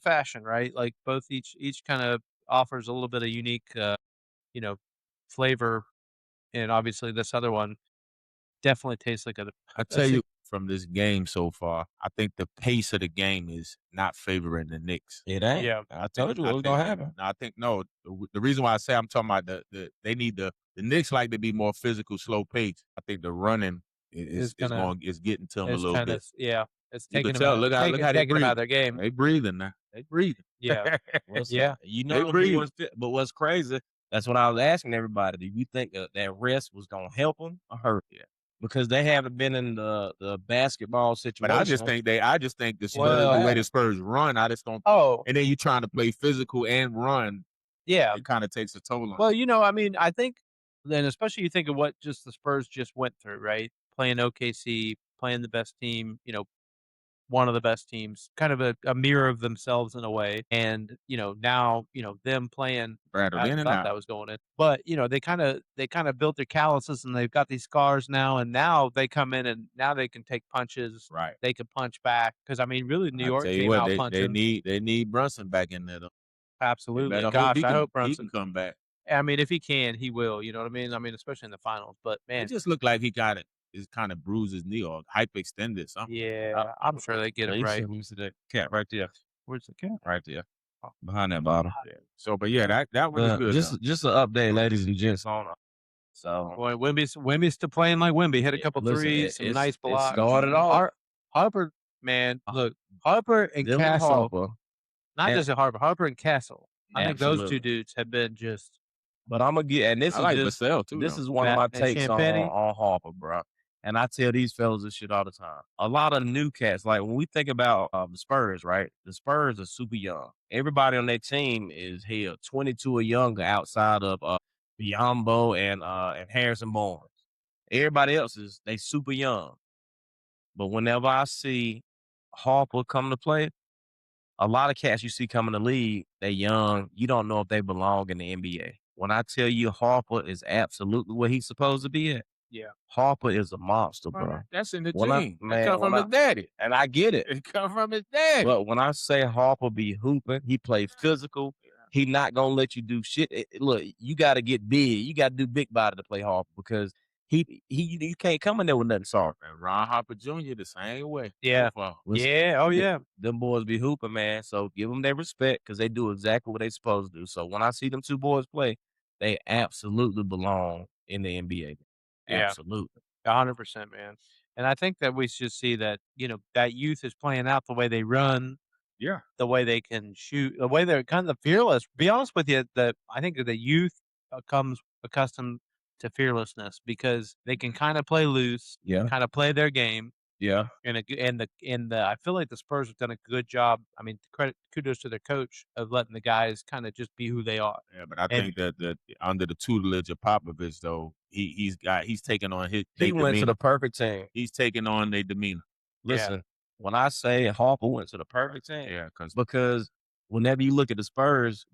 Speaker 1: fashion, right? Like both each kind of offers a little bit of unique, flavor, and obviously this other one definitely tastes like a.
Speaker 2: I tell you, from this game so far, I think the pace of the game is not favoring the Knicks.
Speaker 3: It ain't.
Speaker 1: Yeah.
Speaker 3: I told you what was gonna happen.
Speaker 2: I think no. The reason why I say I'm talking about they need the Knicks like to be more physical, slow pace. I think the running is getting to them a little bit.
Speaker 1: Yeah, it's
Speaker 2: You
Speaker 1: taking
Speaker 2: can
Speaker 1: them
Speaker 2: tell.
Speaker 1: out,
Speaker 2: Look how they
Speaker 1: taking them
Speaker 2: breathe.
Speaker 1: out of their game.
Speaker 2: They breathing now. They breathing.
Speaker 1: Yeah, yeah.
Speaker 3: You
Speaker 2: They
Speaker 3: know,
Speaker 2: breathe.
Speaker 3: but what's crazy? That's what I was asking everybody. Do you think that rest was gonna help them or hurt them? Because they haven't been in the basketball situation.
Speaker 2: But I just think the Spurs,
Speaker 1: Well,
Speaker 2: the way the Spurs run, I just don't.
Speaker 1: Oh,
Speaker 2: And then you trying to play physical and run,
Speaker 1: yeah.
Speaker 2: it kind of takes a toll on.
Speaker 1: Well, I mean, I think then especially you think of what just the Spurs just went through, right? Playing OKC, playing the best team, one of the best teams, kind of a mirror of themselves in a way. And, now, them playing
Speaker 2: Rattled
Speaker 1: I
Speaker 2: in and
Speaker 1: thought
Speaker 2: out.
Speaker 1: that was going in. But, they kind of built their calluses and they've got these scars now, and now they come in and now they can take punches.
Speaker 2: Right.
Speaker 1: They can punch back. Because I mean, really New York
Speaker 2: I tell you
Speaker 1: came
Speaker 2: what,
Speaker 1: out
Speaker 2: they
Speaker 1: punching.
Speaker 2: need Brunson back in there though.
Speaker 1: Absolutely.
Speaker 2: Better
Speaker 1: Gosh, I hope
Speaker 2: he
Speaker 1: Brunson.
Speaker 2: can come back.
Speaker 1: I mean, if he can, he will. You know what I mean? I mean, especially in the finals. But man,
Speaker 2: It just looked like he got it. It's kind of bruised his knee or hyperextended something.
Speaker 1: yeah, I'm sure they get it right.
Speaker 3: Let me see that cat right there.
Speaker 1: Where's the cat?
Speaker 3: Right there. Behind that bottle.
Speaker 2: Yeah. So, but yeah, that one is good.
Speaker 3: Just an update, ladies and gents, on so
Speaker 1: Boy, Wemby's still playing like Wemby. Hit a couple
Speaker 3: listen,
Speaker 1: threes, some nice
Speaker 3: it
Speaker 1: blocks.
Speaker 3: started off.
Speaker 1: Harper, man, look, Harper and
Speaker 3: Dylan
Speaker 1: Castle.
Speaker 3: Harper,
Speaker 1: Not
Speaker 3: and-
Speaker 1: just Harper and Castle. I think those two
Speaker 3: Absolutely.
Speaker 1: dudes have been just.
Speaker 3: But I'm gonna get, and this
Speaker 2: I
Speaker 3: is
Speaker 2: like
Speaker 3: just
Speaker 2: Vassell too.
Speaker 3: this
Speaker 2: though.
Speaker 3: is one of my
Speaker 1: And
Speaker 3: takes on
Speaker 1: Champagne.
Speaker 3: Harper, bro. And I tell these fellas this shit all the time. A lot of new cats, like when we think about the Spurs, right? The Spurs are super young. Everybody on their team is here 22 or younger, outside of Biombo and Harrison Barnes. Everybody else they super young. But whenever I see Harper come to play, a lot of cats you see coming to the league, they young. You don't know if they belong in the NBA. When I tell you Harper is absolutely where he's supposed to be at,
Speaker 1: Yeah.
Speaker 3: Harper is a monster, bro.
Speaker 2: That's in the
Speaker 3: When
Speaker 2: gene.
Speaker 3: man,
Speaker 2: That come from
Speaker 3: when
Speaker 2: his daddy.
Speaker 3: And I get it.
Speaker 2: It come from his daddy.
Speaker 3: But when I say Harper be hooping, he play physical. He not gonna let you do shit. Look, you got to get big. You got to do big body to play Harper because you can't come in there with nothing soft.
Speaker 2: And Ron Harper Jr. the same way.
Speaker 1: Yeah.
Speaker 2: So far.
Speaker 1: Yeah. Oh, yeah.
Speaker 3: Them boys be hooping, man. So give them their respect because they do exactly what they supposed to do. So when I see them two boys play, they absolutely belong in the NBA.
Speaker 1: Yeah.
Speaker 3: Absolutely.
Speaker 1: 100%, man. And I think that we should see that, that youth is playing out the way they run,
Speaker 2: Yeah.
Speaker 1: the way they can shoot, the way they're kind of fearless. Be honest with you, I think that the youth comes accustomed to fearlessness because they can kind of play loose,
Speaker 3: Yeah.
Speaker 1: kind of play their game.
Speaker 3: Yeah.
Speaker 1: And I feel like the Spurs have done a good job. I mean, kudos to their coach of letting the guys kind of just be who they are.
Speaker 2: Yeah, but I think that under the tutelage of Popovich, though, he's taking on his.
Speaker 3: He went to the perfect team.
Speaker 2: He's taking on their demeanor.
Speaker 3: Listen, when I say Harper went to the perfect team,
Speaker 2: Yeah,
Speaker 3: because whenever you look at the Spurs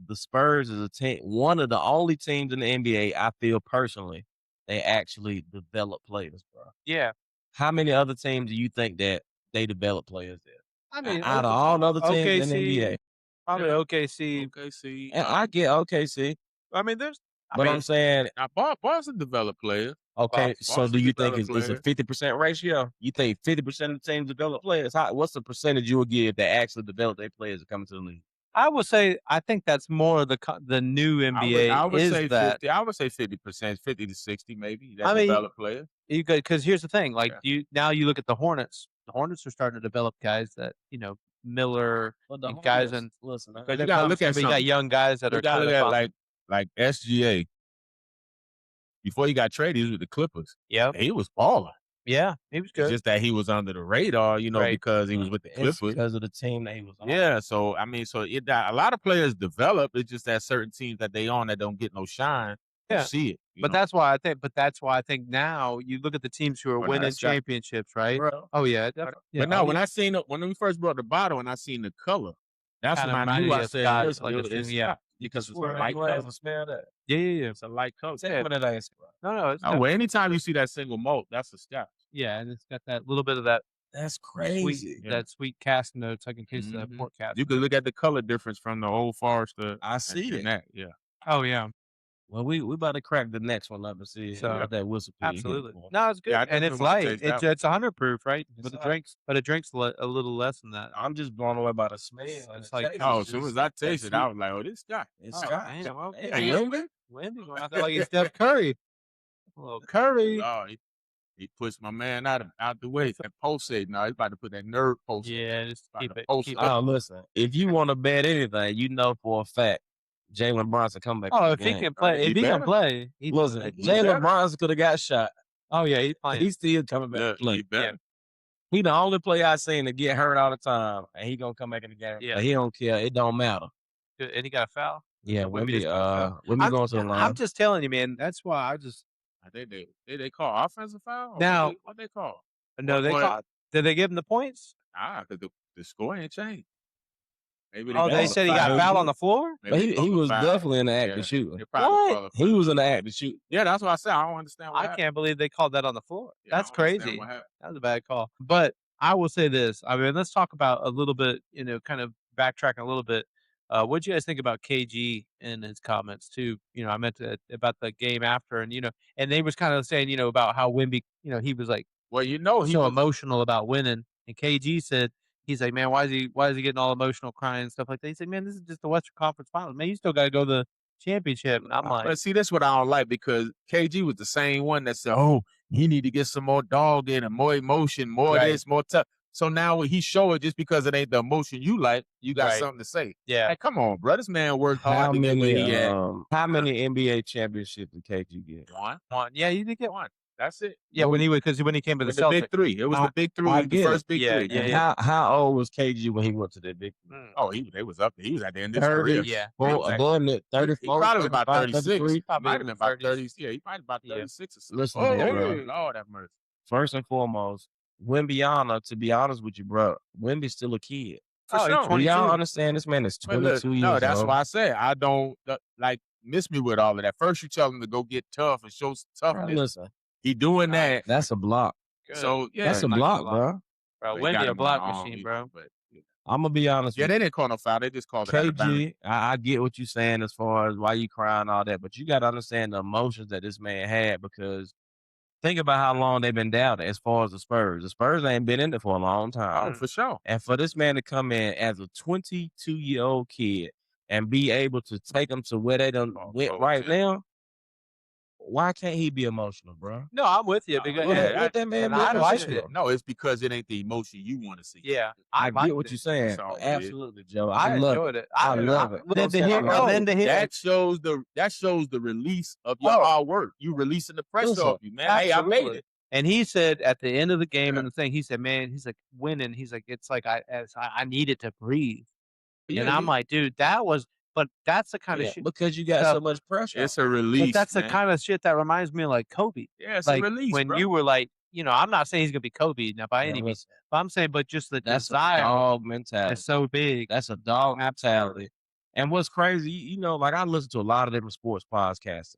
Speaker 3: is a team, one of the only teams in the NBA I feel personally they actually develop players, bro.
Speaker 1: Yeah.
Speaker 3: How many other teams do you think that they develop players there?
Speaker 1: I mean,
Speaker 3: out of all the other teams in the NBA,
Speaker 1: probably OKC.
Speaker 2: OKC.
Speaker 3: And I get OKC.
Speaker 1: I mean,
Speaker 3: I'm saying
Speaker 2: now Boston developed players.
Speaker 3: Okay, so do you think
Speaker 2: developed
Speaker 3: it's a 50% ratio? You think 50% of the teams develop players? What's the percentage you would give that actually develop their players to come into the league?
Speaker 1: I would say I think that's more of the new NBA.
Speaker 2: I would say
Speaker 1: that
Speaker 2: 50. I would say 50%, 50 to 60 maybe. That
Speaker 1: I mean,
Speaker 2: develop players.
Speaker 1: You could because here's the thing, like you look at the Hornets. The Hornets are starting to develop guys that Miller and guys and
Speaker 3: listen,
Speaker 2: because you gotta look at
Speaker 1: you got young guys that
Speaker 2: you
Speaker 1: are
Speaker 2: gotta
Speaker 1: kind
Speaker 2: look
Speaker 1: of
Speaker 2: at like SGA. Before he got traded, he was with the Clippers.
Speaker 1: Yeah,
Speaker 2: he was balling.
Speaker 1: Yeah, he was good.
Speaker 2: It's just that he was under the radar, because he was with the Clippers.
Speaker 3: Because of the team that he was on.
Speaker 2: Yeah, so I mean, a lot of players develop. It's just that certain teams that they on that don't get no shine.
Speaker 1: Yeah.
Speaker 2: You see it.
Speaker 1: But that's why I think now you look at the teams who are winning championships, right?
Speaker 2: Bro.
Speaker 1: Oh yeah,
Speaker 2: But no, when we first brought the bottle and I seen the color, that's when I knew I said
Speaker 1: guys
Speaker 2: because it's a
Speaker 3: light color. Smell that.
Speaker 1: Yeah.
Speaker 2: It's a light color.
Speaker 1: No.
Speaker 2: Anytime you see that single malt, that's a Scotch.
Speaker 1: Yeah, and it's got that little bit of that.
Speaker 3: That's crazy.
Speaker 1: That sweet cast notes. I can taste that pork cast.
Speaker 2: You can look at the color difference from the Old Forester.
Speaker 3: I see it.
Speaker 2: Yeah.
Speaker 1: Oh yeah.
Speaker 3: Well, we about to crack the next one up and see what that whistle.
Speaker 1: Absolutely. No, it's good, and it's light. It's 100 proof, right? But it drinks a little less than that.
Speaker 3: I'm just blown away by the smell.
Speaker 1: It's like
Speaker 2: as soon as I tasted it, I was like, "Oh, this guy,
Speaker 3: it's Scott."
Speaker 1: Wemby, I feel like it's Steph Curry. A little Curry.
Speaker 2: Oh, he pushed my man out the way. That pulsate. Now he's about to put that nerve pulse.
Speaker 1: Yeah, just keep it.
Speaker 3: Oh, listen. If you want to bet anything, you know for a fact Jalen Brunson come back.
Speaker 1: Oh, if he can play,
Speaker 3: listen, Jalen Brunson could have got shot.
Speaker 1: Oh yeah, he's playing.
Speaker 3: He's still coming back to play. He the only player I seen to get hurt all the time, and he gonna come back in the game. Yeah, he don't care. It don't matter.
Speaker 1: And he got a foul.
Speaker 3: Yeah, Wemby going to the line.
Speaker 1: I'm just telling you, man. That's why
Speaker 2: they call offensive foul.
Speaker 1: Now
Speaker 2: what they call?
Speaker 1: No, they call. Did they give him the points?
Speaker 2: Because the score ain't changed. Maybe
Speaker 1: they said he got foul on the floor.
Speaker 3: But he was definitely in the act of shooting.
Speaker 1: What?
Speaker 3: He was in the act of shooting.
Speaker 2: Yeah, that's what I said. I don't understand.
Speaker 1: I can't believe they called that on the floor.
Speaker 2: Yeah,
Speaker 1: that's crazy. That was a bad call. But I will say this. I mean, let's talk about a little bit. Kind of backtracking a little bit. What do you guys think about KG and his comments too? I meant about the game after, and and they was kind of saying, about how Wemby, he was like,
Speaker 2: well, he was
Speaker 1: so emotional about winning, and KG said. He's like, man, why is he getting all emotional, crying and stuff like that? He said, man, this is just the Western Conference Finals. Man, you still got to go to the championship. And I'm like,
Speaker 2: but see, that's what I don't like because KG was the same one that said, oh, he need to get some more dog in and more emotion, more this, more tough. So now when he show it, just because it ain't the emotion you like, you got something to say.
Speaker 1: Yeah,
Speaker 2: like, come on, bro, this man worked hard.
Speaker 3: How many NBA championships did KG get?
Speaker 2: One.
Speaker 1: Yeah, you did get one.
Speaker 2: That's it.
Speaker 1: Yeah, when he came to the Celtics.
Speaker 2: Big three. It was the big three. The first big three.
Speaker 1: Yeah.
Speaker 3: How old was KG when he went to that big three?
Speaker 2: Oh, they was up there. He was at the end of his career.
Speaker 1: Yeah.
Speaker 3: Well, 34.
Speaker 2: He probably was about 36. He might have been about
Speaker 1: 30.
Speaker 2: Yeah, he might have been about 36 or something.
Speaker 3: Listen,
Speaker 2: Lord have mercy.
Speaker 3: First and foremost, Wembanyama, to be honest with you, bro, Wemby's still a kid.
Speaker 2: For sure.
Speaker 3: Y'all understand this man is 22 years old.
Speaker 2: No, that's why I say I don't miss me with all of that. First, you tell him to go get tough and show toughness.
Speaker 3: Listen.
Speaker 2: He doing that.
Speaker 3: That's a block.
Speaker 1: Good.
Speaker 2: So yeah,
Speaker 3: that's a block, bro.
Speaker 1: Wemby a block machine, bro.
Speaker 2: But,
Speaker 3: I'm gonna be honest.
Speaker 2: Yeah, they didn't call no foul. They just called it.
Speaker 3: KG, I get what you're saying as far as why you crying and all that, but you got to understand the emotions that this man had because think about how long they've been down as far as the Spurs. The Spurs ain't been in there for a long
Speaker 2: Oh,
Speaker 3: time.
Speaker 2: for sure.
Speaker 3: And for this man to come in as a 22-year-old kid and be able to take them to where they done went right now, why can't he be emotional, bro?
Speaker 1: No, I'm with you because
Speaker 3: Let that man be
Speaker 1: I liked
Speaker 3: emotional.
Speaker 1: it.
Speaker 2: No, it's because it ain't the emotion you want to see.
Speaker 1: Yeah,
Speaker 3: I
Speaker 1: liked
Speaker 3: get what
Speaker 1: it.
Speaker 3: you're saying.
Speaker 2: That's all it is.
Speaker 3: Absolutely, Joe.
Speaker 1: I
Speaker 3: love
Speaker 1: enjoyed it.
Speaker 3: I love it.
Speaker 1: Then to hear,
Speaker 2: That shows the release of your hard work. You releasing the pressure
Speaker 3: Listen,
Speaker 2: off you, man. Hey, I made it.
Speaker 1: And he said at the end of the game and the thing, he said, "Man, he's like winning. He's like, it's like I needed to breathe." And I'm like, dude, but that's the kind of shit
Speaker 3: because you got so much pressure.
Speaker 2: It's a release.
Speaker 1: But that's
Speaker 2: man.
Speaker 1: the kind of shit that reminds me of like Kobe.
Speaker 2: Yeah, it's
Speaker 1: Like
Speaker 2: a release,
Speaker 1: when
Speaker 2: bro.
Speaker 1: you were like, I'm not saying he's gonna be Kobe now by any means, but I'm saying, but just the
Speaker 3: That's
Speaker 1: desire
Speaker 3: a dog mentality.
Speaker 1: is so big.
Speaker 3: That's a dog mentality. And what's crazy, like I listen to a lot of different sports podcasts.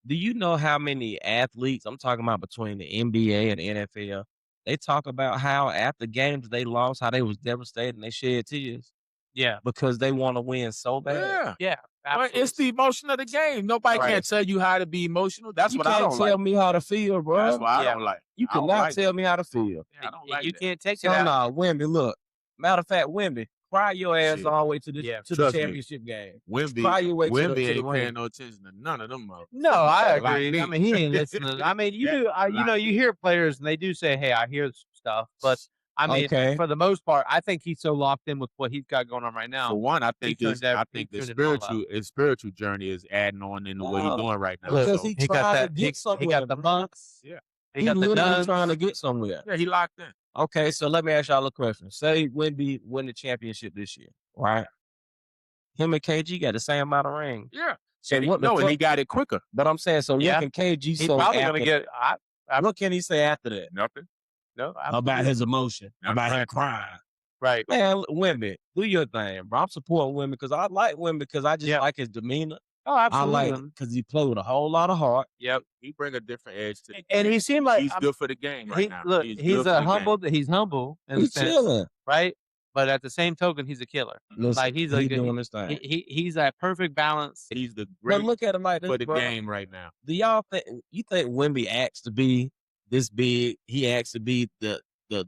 Speaker 3: Do you know how many athletes, I'm talking about between the NBA and the NFL, they talk about how after games they lost, how they was devastated and they shed tears
Speaker 1: Yeah,
Speaker 3: because they want to win so bad?
Speaker 1: yeah,
Speaker 2: But
Speaker 1: absolutely.
Speaker 2: it's the emotion of the game. Nobody
Speaker 1: Right.
Speaker 2: can't tell you how to be emotional. That's
Speaker 3: You
Speaker 2: what I
Speaker 3: can't
Speaker 2: don't
Speaker 3: tell
Speaker 2: like.
Speaker 3: me how to feel, bro.
Speaker 2: That's what I
Speaker 1: Yeah.
Speaker 2: don't like.
Speaker 3: You
Speaker 2: I don't
Speaker 3: cannot
Speaker 2: like
Speaker 3: tell
Speaker 2: that.
Speaker 3: me how to feel.
Speaker 2: Yeah, I don't like
Speaker 1: you
Speaker 2: that.
Speaker 1: can't take
Speaker 3: So
Speaker 1: it out.
Speaker 3: nah, Wemby, look. Matter of fact, Wemby, cry your ass
Speaker 2: Shit.
Speaker 3: all the way to the
Speaker 2: Trust
Speaker 3: the
Speaker 2: me.
Speaker 3: championship game.
Speaker 2: Wemby,
Speaker 3: Cry your way to
Speaker 2: Wemby
Speaker 3: the
Speaker 2: ain't
Speaker 3: ring.
Speaker 2: paying no attention to none of them.
Speaker 1: No, I
Speaker 2: Like
Speaker 1: agree. I
Speaker 2: me.
Speaker 1: mean, he ain't listening. I mean, you do. You hear players and they do say, "Hey, I hear some stuff," but I mean,
Speaker 3: Okay.
Speaker 1: for the most part, I think he's so locked in with what he's got going on right now.
Speaker 2: For one, I think
Speaker 1: turned that-
Speaker 2: the
Speaker 1: he turned it all up.
Speaker 2: his spiritual journey is adding on into what he's
Speaker 3: No,
Speaker 2: doing right now.
Speaker 3: because
Speaker 2: So,
Speaker 3: he
Speaker 1: He got
Speaker 3: trying to
Speaker 1: that.
Speaker 3: get
Speaker 1: He
Speaker 3: somewhere.
Speaker 1: got the
Speaker 3: bro.
Speaker 1: months.
Speaker 2: Yeah.
Speaker 1: He
Speaker 3: He
Speaker 1: got the
Speaker 3: literally
Speaker 1: nuns.
Speaker 3: trying to get somewhere.
Speaker 2: yeah, he locked in.
Speaker 3: Okay, so let me ask y'all a question. Say Wemby win the championship this year, right? Him and KG got the same amount of rings.
Speaker 2: Yeah.
Speaker 3: So
Speaker 2: And
Speaker 3: what the
Speaker 2: and
Speaker 3: fuck?
Speaker 2: he got it quicker.
Speaker 3: But I'm saying, so
Speaker 1: Yeah.
Speaker 3: look at KG.
Speaker 1: He's
Speaker 3: So
Speaker 1: probably
Speaker 3: after,
Speaker 1: gonna get.
Speaker 3: what can he say after that
Speaker 2: Nothing.
Speaker 1: No,
Speaker 3: about
Speaker 1: absolutely.
Speaker 3: his emotion,
Speaker 2: That's
Speaker 3: about him
Speaker 2: right.
Speaker 3: crying?
Speaker 1: Right.
Speaker 3: Man, Wemby, do your thing, bro. I'm supporting Wemby because I like Wemby because I just
Speaker 1: Yeah.
Speaker 3: like his demeanor.
Speaker 1: Oh,
Speaker 3: I
Speaker 1: absolutely.
Speaker 3: like because he play with a whole lot of heart.
Speaker 1: Yep.
Speaker 2: He bring a different edge to it.
Speaker 1: And he seemed like
Speaker 2: He's good for the game right now.
Speaker 1: Look,
Speaker 2: He's
Speaker 1: he's
Speaker 2: good for the
Speaker 1: humble.
Speaker 2: game.
Speaker 1: He's humble in a
Speaker 3: He's
Speaker 1: sense,
Speaker 3: chilling.
Speaker 1: right? But at the same token, he's a killer.
Speaker 3: Listen,
Speaker 1: Like he's
Speaker 3: he doing his thing.
Speaker 1: he's that perfect balance.
Speaker 2: He's the
Speaker 3: But
Speaker 2: great
Speaker 3: look at him like this,
Speaker 2: for the
Speaker 3: bro.
Speaker 2: game right now.
Speaker 3: Do y'all think Wemby acts to be this big? He acts to be the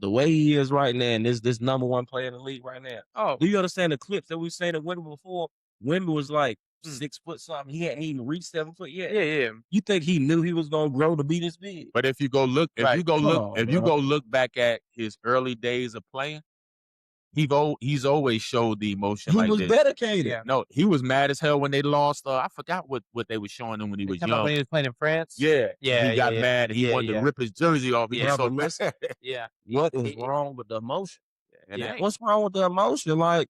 Speaker 3: way he is right now, and this number one player in the league right now.
Speaker 1: Oh,
Speaker 3: Do you understand the clips that we seen of Wemby before? Wemby was like 6 foot something. He hadn't even reached 7 foot yet.
Speaker 1: yeah.
Speaker 3: You think he knew he was gonna grow to be this big?
Speaker 2: But if you go look,
Speaker 1: Right.
Speaker 2: if you
Speaker 3: bro.
Speaker 2: go look back at his early days of playing, he's always showed the emotion
Speaker 3: He
Speaker 2: like
Speaker 3: was
Speaker 2: this.
Speaker 3: dedicated.
Speaker 1: Yeah.
Speaker 2: No, he was mad as hell when they lost. I forgot what they were showing him when he was
Speaker 1: Talking about
Speaker 2: young.
Speaker 1: when he was playing in France.
Speaker 2: Yeah,
Speaker 1: Yeah,
Speaker 2: he got
Speaker 1: yeah,
Speaker 2: mad. He
Speaker 1: yeah,
Speaker 2: wanted
Speaker 1: yeah.
Speaker 2: to rip his jersey off. He
Speaker 1: Yeah,
Speaker 2: was so
Speaker 3: but listen,
Speaker 1: Yeah.
Speaker 3: what is
Speaker 1: he-
Speaker 3: wrong with the emotion?
Speaker 2: and
Speaker 1: Yeah.
Speaker 2: that-
Speaker 3: What's wrong with the emotion? Like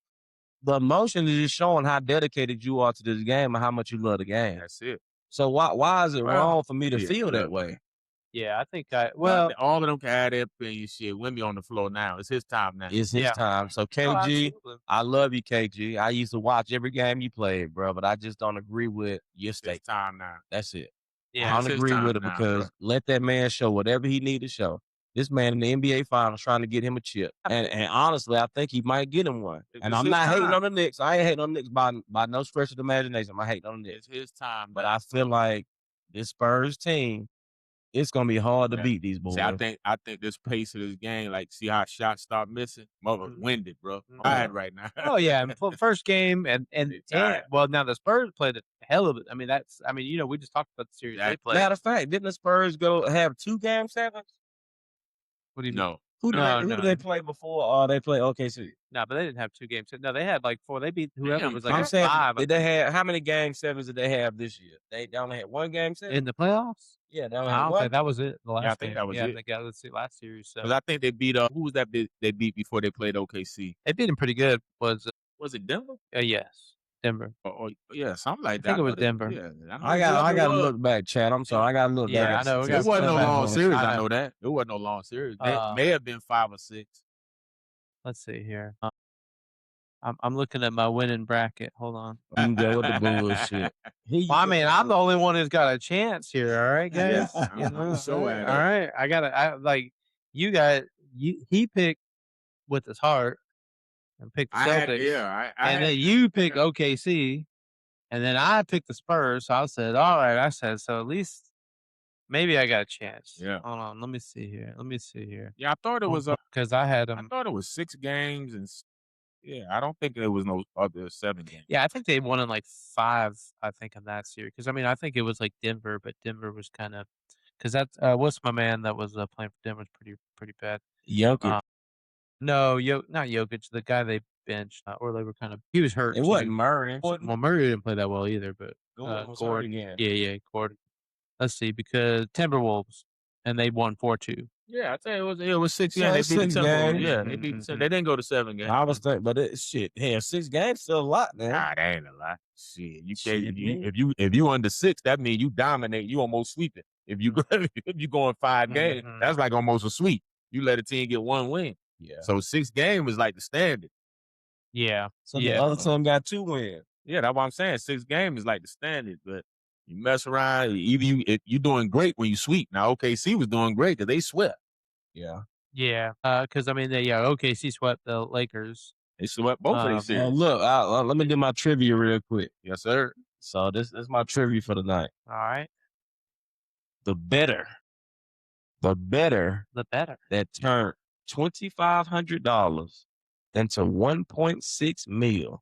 Speaker 3: the emotion is just showing how dedicated you are to this game and how much you love the game.
Speaker 2: that's it.
Speaker 3: So why is it
Speaker 2: Well,
Speaker 3: wrong for me to
Speaker 2: yeah,
Speaker 3: feel that
Speaker 2: look,
Speaker 3: way?
Speaker 1: Yeah, I think
Speaker 2: Well, all of them can have their opinion. Shit, Wemby on the floor now. It's his time now.
Speaker 3: It's his
Speaker 1: Yeah.
Speaker 3: time. So
Speaker 1: Oh,
Speaker 3: KG,
Speaker 1: absolutely.
Speaker 3: I love you, KG. I used to watch every game you played, bro, but I just don't agree with your
Speaker 2: It's his
Speaker 3: state.
Speaker 2: time now.
Speaker 3: That's it.
Speaker 1: Yeah,
Speaker 3: I
Speaker 2: it's
Speaker 3: don't
Speaker 2: his
Speaker 3: agree
Speaker 2: time
Speaker 3: with it
Speaker 2: now,
Speaker 3: because
Speaker 2: bro.
Speaker 3: let that man show whatever he need to show. This man in the NBA Finals trying to get him a chip, and honestly, I think he might get him one.
Speaker 2: It's
Speaker 3: And I'm
Speaker 2: his
Speaker 3: not hating
Speaker 2: time.
Speaker 3: on the Knicks. I ain't hating on the Knicks by no stretch of the imagination. I'm hating on the Knicks,
Speaker 2: It's his time.
Speaker 3: but I feel like this Spurs team, it's gonna be hard to
Speaker 2: Yeah.
Speaker 3: beat these boys.
Speaker 2: See, I think this pace of this game, like, see how shots start missing? Mother winded, bro.
Speaker 1: Mhm.
Speaker 2: Tired right now.
Speaker 1: Oh yeah, and first game and
Speaker 2: tired.
Speaker 1: well now the Spurs played a hell of it. I mean we just talked about the series they played.
Speaker 3: Matter of fact, didn't the Spurs go have 2 game sevens?
Speaker 1: What do you mean?
Speaker 2: No.
Speaker 3: Who
Speaker 1: No,
Speaker 3: did
Speaker 1: no.
Speaker 3: they play before? They played OKC.
Speaker 1: No, but they didn't have 2 games. No, they had like 4. They beat whoever
Speaker 2: Damn,
Speaker 1: was like
Speaker 3: I'm saying,
Speaker 1: 5
Speaker 3: did they have how many game sevens did they have this year? They only had 1 game seven.
Speaker 1: in the playoffs.
Speaker 3: Yeah, they only
Speaker 1: I
Speaker 3: had
Speaker 1: don't
Speaker 3: 1.
Speaker 1: think that was it. The last
Speaker 2: I think
Speaker 1: game.
Speaker 2: that was
Speaker 1: yeah,
Speaker 2: it.
Speaker 1: I think let's see last series. So
Speaker 2: Because I think they beat who was that they beat before they played OKC?
Speaker 1: they beat them pretty good. Was
Speaker 2: Was it Denver?
Speaker 1: yes, Denver.
Speaker 2: Or yeah, something like that.
Speaker 1: I think it was
Speaker 2: thought
Speaker 1: Denver.
Speaker 2: Yeah,
Speaker 3: I got to look back, Chad. I'm sorry, I got to look
Speaker 1: Yeah,
Speaker 3: back.
Speaker 1: I know, we
Speaker 2: It
Speaker 1: gotta
Speaker 2: wasn't no
Speaker 1: go back
Speaker 2: long
Speaker 1: on it.
Speaker 2: series.
Speaker 1: I
Speaker 2: I
Speaker 1: know.
Speaker 2: know that. It wasn't no long series. They
Speaker 1: Uh,
Speaker 2: may have been 5 or 6.
Speaker 1: Let's see here. I'm looking at my winning bracket. Hold on.
Speaker 3: You can go with the bullshit.
Speaker 1: Well, I mean, I'm the only one who's got a chance here. All right, guys.
Speaker 2: Yeah,
Speaker 1: You know,
Speaker 2: so
Speaker 1: all
Speaker 2: add
Speaker 1: right.
Speaker 2: up.
Speaker 1: I like you guys. He picked with his heart and picked the Celtics. And then you pick OKC, and then I picked the Spurs. So I said, all right. I said, so at least Maybe I got a chance.
Speaker 2: Yeah.
Speaker 1: Hold on. Let me see here.
Speaker 2: Yeah, I thought it was
Speaker 1: because I had
Speaker 2: I
Speaker 1: them.
Speaker 2: thought it was 6 games yeah, I don't think there was no other 7 games.
Speaker 1: Yeah, I think they won in like 5. I think in that series because I mean I think it was like Denver, but Denver was kind of because that's what's my man that was playing for Denver was pretty bad.
Speaker 3: Jokic.
Speaker 1: No, not Jokic, the guy they benched, or they were kind of he was hurt
Speaker 3: It
Speaker 1: too.
Speaker 3: wasn't Murray.
Speaker 1: Well, Murray didn't play that well either, but
Speaker 3: Gordon was hurt
Speaker 1: Gordon.
Speaker 3: again.
Speaker 1: Yeah, Gordon. Let's see, because Timberwolves and they won 4-2.
Speaker 2: Yeah, I tell you, it was 6
Speaker 3: So
Speaker 2: games. They beat
Speaker 3: it's
Speaker 2: the
Speaker 3: 6
Speaker 2: Timberwolves.
Speaker 3: games.
Speaker 2: Yeah, they beat the They didn't go to 7 games.
Speaker 3: I was thinking, but shit, hell, 6 games still a lot, man.
Speaker 2: Nah, that ain't a lot. Shit, you
Speaker 3: Shit,
Speaker 2: can't.
Speaker 3: man.
Speaker 2: If you under 6, that means you dominate. You almost sweeping. If you if you going 5 games, that's like almost a sweep. You let a team get 1 win.
Speaker 3: Yeah.
Speaker 2: So 6 games is like the standard.
Speaker 1: Yeah.
Speaker 3: So the other team got 2 wins.
Speaker 2: Yeah, that's what I'm saying. 6 games is like the standard, but you mess around. Even you doing great when you sweep. Now OKC was doing great because they swept.
Speaker 3: Yeah.
Speaker 1: Yeah. Because I mean, OKC swept the Lakers.
Speaker 2: They swept both of these series.
Speaker 3: Look, let me do my trivia real quick.
Speaker 2: Yes, sir.
Speaker 3: So this is my trivia for the night.
Speaker 1: All right.
Speaker 3: The better that turned $2,500 into $1.6 million.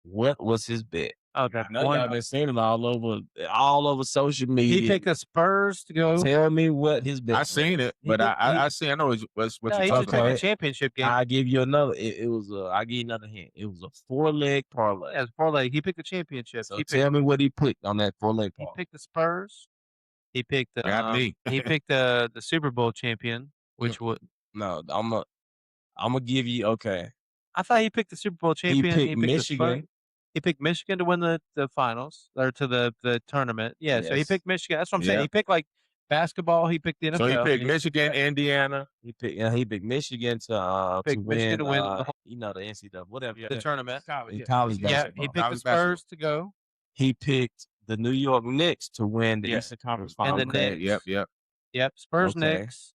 Speaker 3: What was his bet?
Speaker 1: Oh, that
Speaker 3: Y'all been seeing it all over social media.
Speaker 1: He picked the Spurs to go.
Speaker 3: Tell me what his bet.
Speaker 2: I seen it, but I know what's
Speaker 1: No,
Speaker 2: you
Speaker 1: he
Speaker 2: talking
Speaker 1: just took
Speaker 2: about.
Speaker 1: a championship game.
Speaker 3: I'll give you another. I'll give you another hint. It was a 4-leg parlay.
Speaker 1: Yeah, it's parlay. He picked the championship.
Speaker 3: So tell me what he picked on that 4-leg
Speaker 1: He
Speaker 3: parlay.
Speaker 1: picked the Spurs. He picked the
Speaker 2: Got me.
Speaker 1: he picked the Super Bowl champion, which would
Speaker 3: No, I'm gonna give you. Okay,
Speaker 1: I thought he picked the Super Bowl champion.
Speaker 3: picked
Speaker 1: The
Speaker 3: Michigan.
Speaker 1: Spurs. He picked Michigan to win the finals or to the tournament. Yeah, so he
Speaker 3: Yes.
Speaker 1: picked Michigan. That's what I'm saying.
Speaker 2: Yeah.
Speaker 1: He picked like basketball. He picked the NFL.
Speaker 2: So he picked Michigan, Indiana.
Speaker 3: He picked Michigan to
Speaker 1: Picked Michigan to win the whole-
Speaker 3: the NCAA, whatever.
Speaker 1: the tournament.
Speaker 3: In college
Speaker 1: Yeah,
Speaker 3: basketball.
Speaker 1: he picked the Spurs to go.
Speaker 3: He picked the New York Knicks to win the Eastern Conference
Speaker 1: And
Speaker 3: Finals.
Speaker 1: the Knicks.
Speaker 2: Yep.
Speaker 1: Spurs,
Speaker 3: Okay.
Speaker 1: Knicks.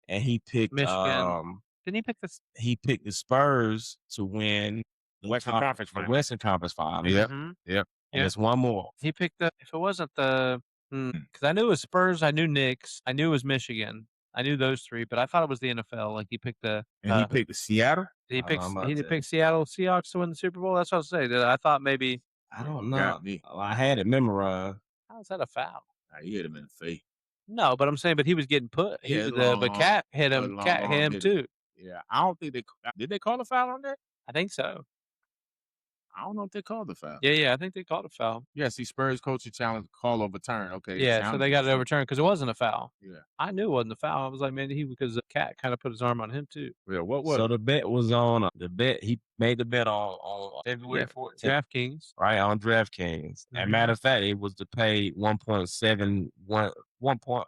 Speaker 3: And he picked
Speaker 1: Michigan. Didn't he pick the?
Speaker 3: he picked the Spurs to win the
Speaker 2: Western Conference Finals.
Speaker 3: Western Conference Finals.
Speaker 2: Yep.
Speaker 1: Mhm.
Speaker 2: Yep.
Speaker 3: And there's one more.
Speaker 1: He picked the. If it wasn't the, because I knew it was Spurs, I knew Knicks, I knew it was Michigan, I knew those 3, but I thought it was the NFL. Like he picked the.
Speaker 2: And he picked the Seattle.
Speaker 1: He
Speaker 3: I don't know about
Speaker 1: He
Speaker 3: that.
Speaker 1: picked Seattle Seahawks to win the Super Bowl. That's what I was saying. I thought maybe.
Speaker 3: I don't know.
Speaker 2: Got me.
Speaker 3: I had it memorized.
Speaker 1: How is that a foul?
Speaker 2: Nah, you hit him in the face.
Speaker 1: No, but I'm saying, but he was getting put.
Speaker 2: Yeah,
Speaker 1: But Cat hit him. Cat hit him too.
Speaker 2: Yeah, I don't think did they call a foul on that?
Speaker 1: I think so.
Speaker 2: I don't know if they called the foul.
Speaker 1: Yeah, I think they called a foul.
Speaker 2: Yeah, see, Spurs coaching challenge call overturned. Okay.
Speaker 1: Yeah, so they got it overturned because it wasn't a foul.
Speaker 2: Yeah.
Speaker 1: I knew it wasn't a foul. I was like, man, because the Cat kind of put his arm on him too.
Speaker 2: Yeah, what was
Speaker 3: So the bet was on he made the bet on February 14th.
Speaker 1: DraftKings.
Speaker 3: Right, on DraftKings. And matter of fact, it was to pay 1.7 1 point.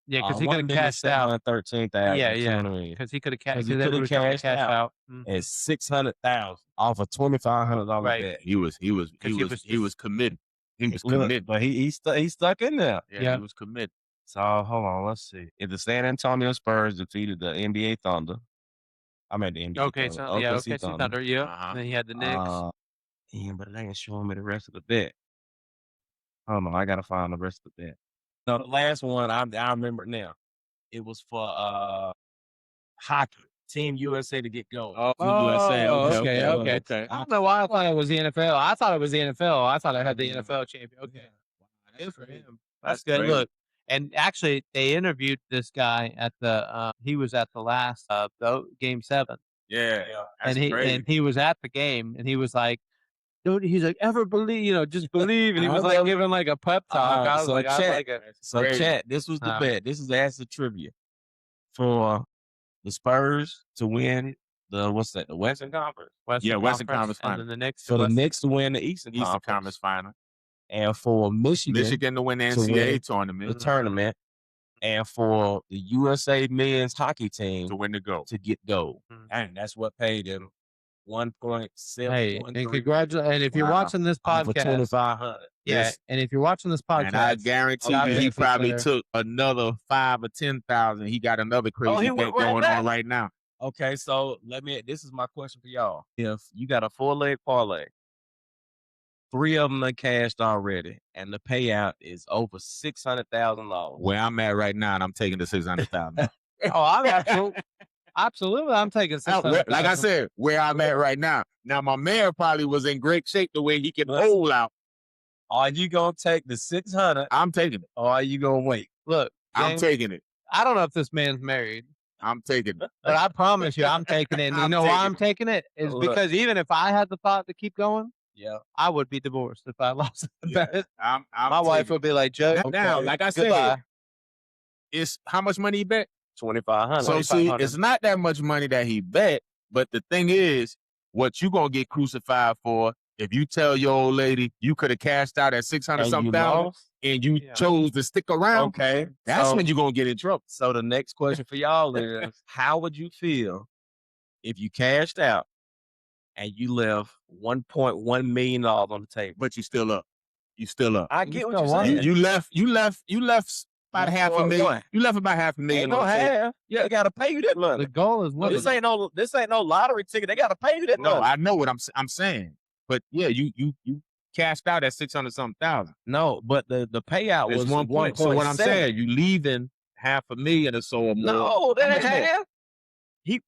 Speaker 1: Yeah, because he could have cashed out.
Speaker 3: 13,000.
Speaker 1: Yeah, because he could have cashed.
Speaker 3: He could have cashed out
Speaker 1: Mhm.
Speaker 3: at 600,000 off a $2,500
Speaker 1: Right.
Speaker 3: bet.
Speaker 2: He was committed. He was committed.
Speaker 3: But he stuck in there.
Speaker 2: Yeah, he was committed.
Speaker 3: So hold on, let's see. If the San Antonio Spurs defeated the NBA Thunder, I mean the NBA
Speaker 1: Okay,
Speaker 3: Thunder.
Speaker 1: so OKC Thunder. Yeah,
Speaker 2: Uh-huh.
Speaker 1: then he had the Knicks.
Speaker 3: Yeah, but it ain't showing me the rest of the bet. Hold on, I gotta find the rest of the bet. No, the last one I remember now. It was for hockey. Team USA to get gold.
Speaker 2: Oh, USA. Okay.
Speaker 1: I don't know why I thought it was the NFL. I thought it was the NFL. I thought I had the NFL champion. Okay, good for him. That's good.
Speaker 2: great.
Speaker 1: Look, and actually, they interviewed this guy at the. He was at the last game 7,
Speaker 2: Yeah. That's
Speaker 1: and
Speaker 2: crazy.
Speaker 1: he was at the game, and he was like, "Dude," he's like, "Ever believe? Just believe." And he was like giving like a pep talk. I was like,
Speaker 3: So chat, this was the bet. This is answer trivia for the Spurs to win the Western Conference.
Speaker 2: Western Conference
Speaker 1: and
Speaker 2: Final.
Speaker 1: then the Knicks.
Speaker 3: For the Knicks to win the Eastern
Speaker 2: Conference Final.
Speaker 3: And for Michigan
Speaker 2: to win the
Speaker 3: to win
Speaker 2: NCAA tournament.
Speaker 3: the tournament, and for the USA men's hockey team
Speaker 2: to win the gold.
Speaker 3: to get gold.
Speaker 1: Mhm.
Speaker 3: And that's what paid them 1.7.
Speaker 1: Hey, and congratulations! And if you're watching this
Speaker 3: for
Speaker 1: podcast,
Speaker 3: 2,500.
Speaker 1: yeah, and if you're watching this podcast,
Speaker 2: And I guarantee
Speaker 1: God
Speaker 2: you, he
Speaker 1: benefits
Speaker 2: probably
Speaker 1: there.
Speaker 2: took another 5 or 10,000. He got another crazy
Speaker 3: he
Speaker 2: bet
Speaker 3: went
Speaker 2: going
Speaker 3: right
Speaker 2: on right now.
Speaker 3: Okay, so this is my question for y'all. If you got a 4-leg parlay 3 of them are cashed already, and the payout is over $600,000.
Speaker 2: Where I'm at right now, and I'm taking the 600,000.
Speaker 1: Oh, I'm absolutely. I'm taking 600.
Speaker 2: Like I said, where I'm at right now. Now my man probably was in great shape the way he can hold out.
Speaker 3: Are you gonna take the 600?
Speaker 2: I'm taking it.
Speaker 3: Or are you gonna wait?
Speaker 1: Look,
Speaker 2: I'm taking it.
Speaker 1: I don't know if this man's married.
Speaker 2: I'm taking it.
Speaker 1: But I promise you, I'm taking it. And you know why I'm taking it? Is because even if I had the thought to keep going, I would be divorced if I lost the bet. My wife would be like, Joe.
Speaker 2: Now, like I said, it's how much money he bet?
Speaker 3: $2,500.
Speaker 2: So see, it's not that much money that he bet, but the thing is, what you gonna get crucified for if you tell your old lady you could have cashed out at 600-something thousand and you chose to stick around?
Speaker 3: Okay.
Speaker 2: That's when you're gonna get in trouble.
Speaker 3: So the next question for y'all is, how would you feel if you cashed out and you left $1.1 million on the table?
Speaker 2: But you still up. You still up.
Speaker 3: I get what you're saying.
Speaker 2: You left about $500,000. You left about $500,000.
Speaker 3: Ain't no half. Yeah, they gotta pay you that money.
Speaker 1: The goal is what?
Speaker 3: This ain't no lottery ticket. They gotta pay you that money.
Speaker 2: No, I know what I'm saying. But yeah, you cashed out at 600-something thousand.
Speaker 3: No, but the payout was 1.7.
Speaker 2: So what I'm saying, you leaving $500,000 or so or more.
Speaker 3: No, that ain't half.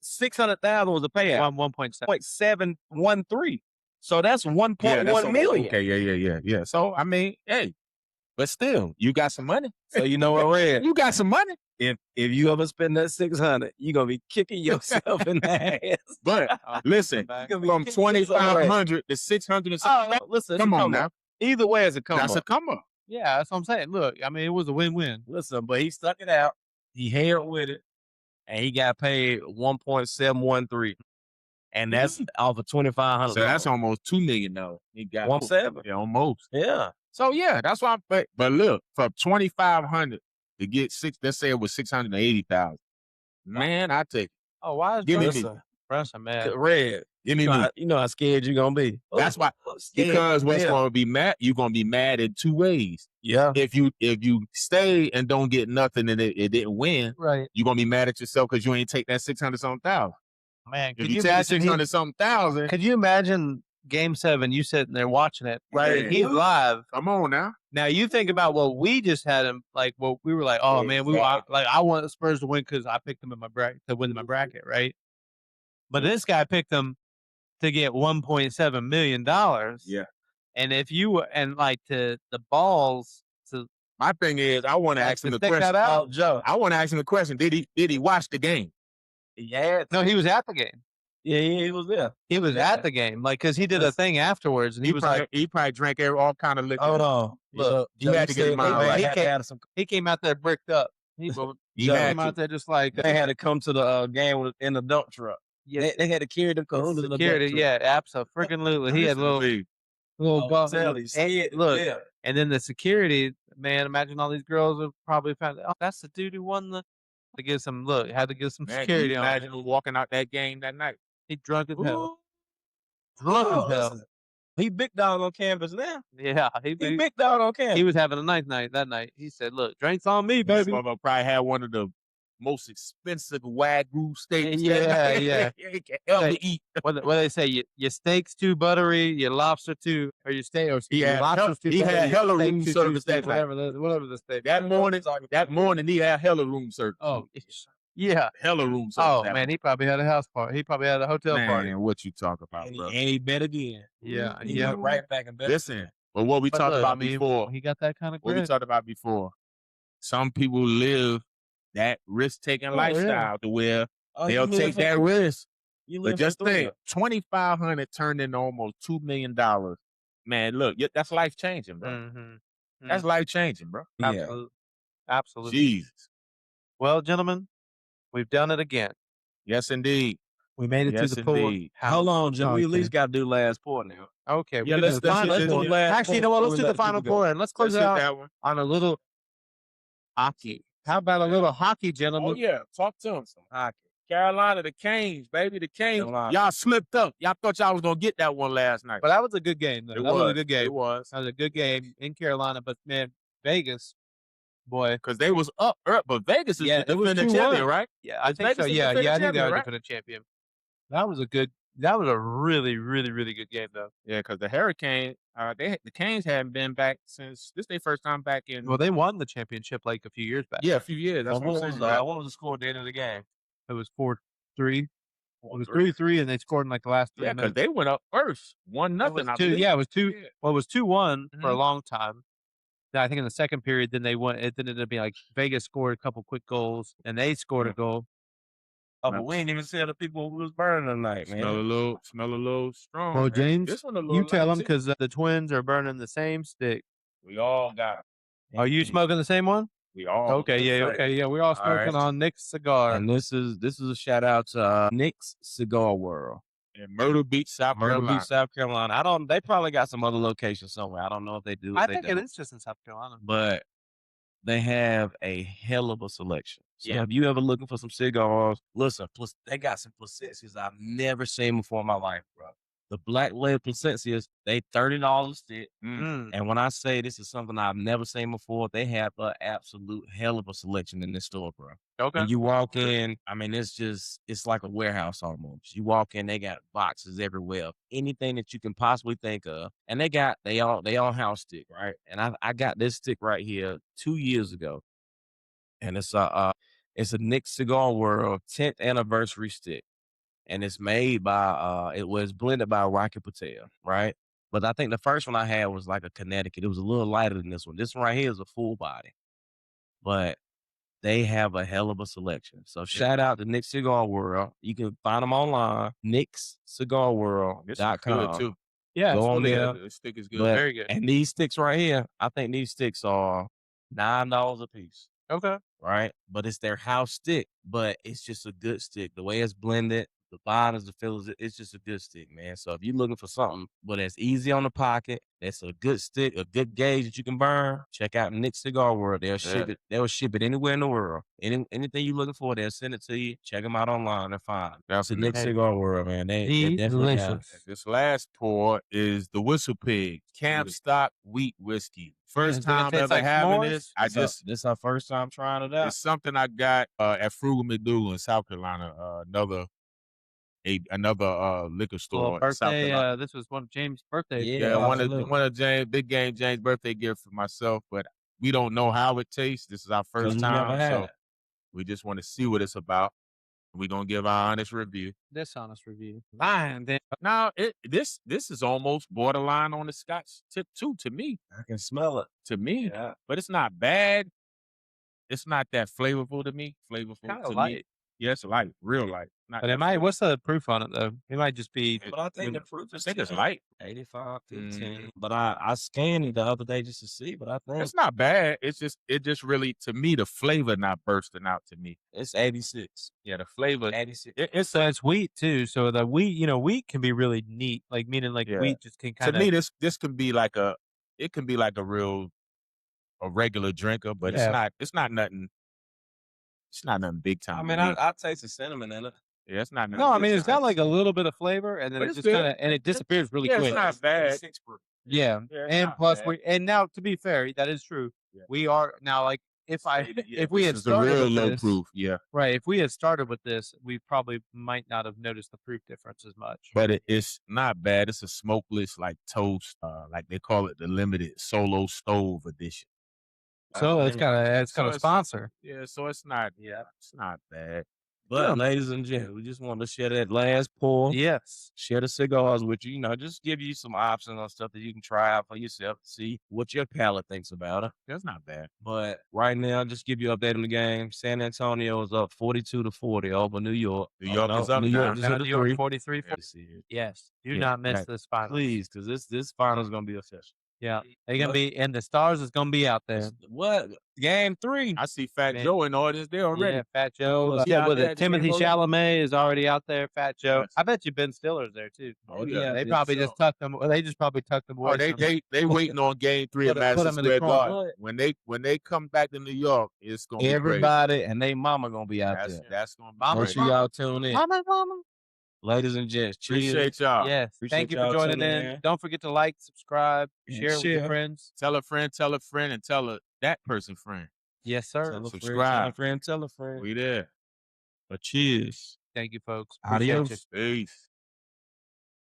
Speaker 3: 600,000 was the payout.
Speaker 1: 1.7.
Speaker 3: So that's 1.1 million.
Speaker 2: Okay, yeah. So I mean, hey, but still, you got some money.
Speaker 3: So you know what, Red?
Speaker 2: You got some money.
Speaker 3: If you ever spend that 600, you're gonna be kicking yourself in the ass.
Speaker 2: But listen, from 2,500 to 600 or something.
Speaker 3: Listen,
Speaker 2: come on now.
Speaker 3: Either way, it's a come up.
Speaker 2: That's a come up.
Speaker 1: Yeah, that's what I'm saying. Look, I mean, it was a win-win.
Speaker 3: Listen, but he stuck it out. He held with it, and he got paid 1.713, and that's off of 2,500.
Speaker 2: So that's almost $2 million. He got
Speaker 3: 1.7.
Speaker 2: Yeah, almost.
Speaker 3: Yeah.
Speaker 2: So yeah, that's why. But look, from 2,500 to get let's say it was 680,000. Man, I take it.
Speaker 1: Oh, why is Brunson mad?
Speaker 3: Red.
Speaker 2: Give me
Speaker 3: You know how scared you're gonna be.
Speaker 2: That's why. Because what's going to be mad? You're going to be mad in two ways.
Speaker 3: Yeah.
Speaker 2: If you stay and don't get nothing and it didn't win,
Speaker 1: right?
Speaker 2: You're going to be mad at yourself because you ain't take that 600-something thousand.
Speaker 1: Man,
Speaker 2: if you take 600-something thousand,
Speaker 1: could you imagine Game 7? You sitting there watching it, right? He's live.
Speaker 2: Come on now.
Speaker 1: Now you think about what we just had him like. Well, we were like, oh man, I want the Spurs to win because I picked them in my bracket to win my bracket, right? But this guy picked them to get $1.7 million.
Speaker 2: Yeah.
Speaker 1: And if you to the balls to.
Speaker 2: My thing is, I want to ask him the question.
Speaker 3: Joe,
Speaker 2: I want to ask him the question. Did he watch the game?
Speaker 3: Yeah.
Speaker 1: No, he was at the game.
Speaker 3: Yeah, he was there.
Speaker 1: He was at the game, because he did a thing afterwards, and he
Speaker 2: probably drank all kind of liquor.
Speaker 3: Hold on,
Speaker 2: look, he had to get his mind right.
Speaker 1: He came out there bricked up. He came out there just like
Speaker 3: they had to come to the game in the dump truck. Yeah, they had to carry the cahunas in the dump truck.
Speaker 1: Yeah, absolutely. He had little buff. Look, and then the security man. Imagine all these girls have probably found. Oh, that's the dude who won the. To give some had to give some security on.
Speaker 2: Imagine walking out that game that night.
Speaker 1: He drunk as hell. Drunk as hell.
Speaker 3: He big dog on campus now.
Speaker 1: Yeah,
Speaker 3: he big dog on campus.
Speaker 1: He was having a nice night that night. He said, "Look, drinks on me, baby."
Speaker 2: Probably had one of the most expensive Wagyu steaks.
Speaker 1: Yeah.
Speaker 2: to eat.
Speaker 1: What they say? Your steak's too buttery. Your lobster too, or your steak, or your lobster's too.
Speaker 2: He had hella room service that night.
Speaker 1: Whatever the steak.
Speaker 2: That morning he had hella room service.
Speaker 1: Oh, yeah,
Speaker 2: hella room service.
Speaker 1: Oh man, he probably had a house party. He probably had a hotel party.
Speaker 2: Man, what you talk about, bro?
Speaker 3: And he bet again.
Speaker 1: Yeah,
Speaker 3: he went right back and bet.
Speaker 2: Listen, but what we talked about before,
Speaker 1: he got that kind of.
Speaker 2: What we talked about before, some people live that risk-taking lifestyle to where they'll take that risk. But just think, 2,500 turned into almost $2 million. Man, look, that's life-changing, bro. Mm-hmm. That's life-changing, bro.
Speaker 1: Yeah. Absolutely.
Speaker 2: Jesus.
Speaker 1: Well, gentlemen, we've done it again.
Speaker 2: Yes, indeed.
Speaker 1: We made it to the pour.
Speaker 3: Hold on, Joe. We at least got to do last pour now.
Speaker 1: Okay.
Speaker 3: Yeah, let's do
Speaker 1: actually, you know what? Let's do the final pour, and let's close it out on a little hockey. How about a little hockey, gentlemen?
Speaker 2: Oh, yeah. Talk to him some hockey. Carolina, the Canes, baby. The Canes. Y'all slipped up. Y'all thought y'all was going to get that one last night.
Speaker 1: But that was a good game, though. That was a good game.
Speaker 2: It was.
Speaker 1: That was a good game in Carolina. But, man, Vegas, boy.
Speaker 2: Because they was up. But Vegas is the defending champion, right?
Speaker 1: Yeah, I think so. Yeah, I think they are the defending champion. That was a really, really, really good game, though.
Speaker 2: Yeah, because the Hurricane, The Canes hadn't been back since this. Their first time back in.
Speaker 1: Well, they won the championship like a few years back.
Speaker 2: Yeah, a few years. That's what I'm saying.
Speaker 3: What was the score at the end of the game?
Speaker 1: It was 4-3. It was 3-3, and they scored in like the last 3
Speaker 2: Yeah, because
Speaker 1: minutes.
Speaker 2: they went up first, 1-0.
Speaker 1: Yeah, it was 2.
Speaker 2: Yeah.
Speaker 1: Well, it was 2-1 for a long time. Then I think in the second period, then they won. It ended up being like Vegas scored a couple quick goals, and they scored a goal.
Speaker 3: Oh, but we ain't even tell the people who was burning tonight, man.
Speaker 2: Smell a little strong.
Speaker 1: Well,
Speaker 2: man.
Speaker 1: James,
Speaker 2: This one a little
Speaker 1: you tell them
Speaker 2: light, too.
Speaker 1: because the twins are burning the same stick.
Speaker 3: We all got it.
Speaker 1: Are you smoking the same one?
Speaker 2: We all
Speaker 1: Okay, yeah. We're all smoking on Nick's cigar.
Speaker 3: And this is a shout out to Nick's Cigar World
Speaker 2: in Myrtle Beach, South Carolina.
Speaker 3: They probably got some other location somewhere. I don't know if they do.
Speaker 1: I think it is just in South Carolina.
Speaker 3: But they have a hell of a selection. So if you ever looking for some cigars, listen, they got some Placencias I've never seen before in my life, bro. The black label Placencias, they $30 a stick. And when I say this is something I've never seen before, they have an absolute hell of a selection in this store, bro.
Speaker 1: Okay.
Speaker 3: And you walk in, I mean, it's like a warehouse almost. You walk in, they got boxes everywhere, anything that you can possibly think of. And they got they own house stick, right? And I got this stick right here 2 years ago. And it's a Nick Cigar World 10th anniversary stick. And it's made by it was blended by Rocky Patel, right? But I think the first one I had was like a Connecticut. It was a little lighter than this one. This one right here is a full body. But they have a hell of a selection. So shout out to Nick Cigar World. You can find them online, nickscigarworld.com.
Speaker 2: Too.
Speaker 1: Yeah,
Speaker 3: go on there.
Speaker 2: The stick is good.
Speaker 1: Very good.
Speaker 3: And these sticks right here, I think these sticks are $9 a piece.
Speaker 1: Okay.
Speaker 3: Right? But it's their house stick, but it's just a good stick. The way it's blended, the binders, the fillers, it's just a good stick, man. So if you're looking for something, but it's easy on the pocket, that's a good stick, a good gauge that you can burn, check out Nick Cigar World. They'll ship it. They'll ship it anywhere in the world. Anything you're looking for, they'll send it to you. Check them out online. They're fine. That's the Nick Cigar World, man. They definitely have.
Speaker 2: This last pour is the Whistle Pig Camp Stock Wheat Whiskey. First time ever having this.
Speaker 3: This our first time trying it out.
Speaker 2: It's something I got at Frugal McDougal in South Carolina. Another liquor store.
Speaker 1: Well,
Speaker 2: in South Carolina.
Speaker 1: this was one of James' birthday.
Speaker 2: Yeah, one of James' big game James' birthday gift for myself. But we don't know how it tastes. This is our first time, so we just want to see what it's about. We're gonna give our honest review.
Speaker 1: This honest review. Fine.
Speaker 2: Now this is almost borderline on the Scotch tip too. To me,
Speaker 3: I can smell it.
Speaker 2: To me, but it's not bad. It's not that flavorful to me.
Speaker 1: Kind of light.
Speaker 2: Me. Yeah, it's light, real light.
Speaker 1: But it might. What's the proof on it though? It might just be.
Speaker 3: But I think the proof is.
Speaker 2: I think it's light.
Speaker 3: 85, 15. But I scanned it the other day just to see. But I think
Speaker 2: it's not bad. It just really, to me, the flavor not bursting out to me.
Speaker 3: It's 86.
Speaker 2: Yeah, the flavor
Speaker 3: 86.
Speaker 1: It's wheat too. So the wheat, wheat can be really neat. Like meaning wheat just can kind of.
Speaker 2: To me, this can be like a regular drinker, but it's not nothing. It's not nothing big time.
Speaker 3: I mean, I taste the cinnamon in it.
Speaker 2: Yeah, it's not.
Speaker 1: No, I mean it's got like a little bit of flavor, and then it just kind of it disappears really quick.
Speaker 2: It's not bad.
Speaker 1: Yeah, and plus now to be fair, that is true. Yeah. We are now like if we had started
Speaker 2: real
Speaker 1: with
Speaker 2: low
Speaker 1: this,
Speaker 2: proof,
Speaker 1: right. If we had started with this, we probably might not have noticed the proof difference as much.
Speaker 2: But it's not bad. It's a smokeless like toast, like they call it the limited solo stove edition.
Speaker 1: So it's kind of sponsor.
Speaker 2: Yeah, so it's not bad.
Speaker 3: But ladies and gentlemen, we just want to share that last pour.
Speaker 1: Yes.
Speaker 3: Share the cigars with you. Just give you some options on stuff that you can try out for yourself. See what your palate thinks about it.
Speaker 2: That's not bad.
Speaker 3: But right now, just give you an update on the game. San Antonio is up 42-40 over New York.
Speaker 2: New York is up.
Speaker 3: New York is
Speaker 1: now.
Speaker 3: up
Speaker 1: New York 43.
Speaker 3: Yes.
Speaker 1: Do not miss this final.
Speaker 3: Please, because this final is going to be official.
Speaker 1: Yeah, they're gonna be, and the stars is gonna be out there.
Speaker 3: What game 3?
Speaker 2: I see Fat Joe in audience there already.
Speaker 1: Yeah, Fat Joe. Timothy Chalamet is already out there. Fat Joe. Yes. I bet you Ben Stiller's there too.
Speaker 2: Oh yeah,
Speaker 1: they probably just tucked them. Well, they just probably tucked them away.
Speaker 2: Oh, they waiting on game 3 at Madison Square Garden. When they come back to New York, it's gonna be
Speaker 3: everybody
Speaker 2: crazy.
Speaker 3: and they mama gonna be out there.
Speaker 2: That's gonna be.
Speaker 3: Make sure y'all tune in.
Speaker 1: Mama.
Speaker 3: Ladies and gents,
Speaker 2: appreciate y'all.
Speaker 1: Yes, thank you for joining in. Don't forget to like, subscribe, share with your friends.
Speaker 2: Tell a friend, and tell that person friend.
Speaker 1: Yes, sir.
Speaker 2: Subscribe.
Speaker 3: Tell a friend.
Speaker 2: We there.
Speaker 3: But cheers.
Speaker 1: Thank you, folks.
Speaker 3: Adios.
Speaker 2: Peace.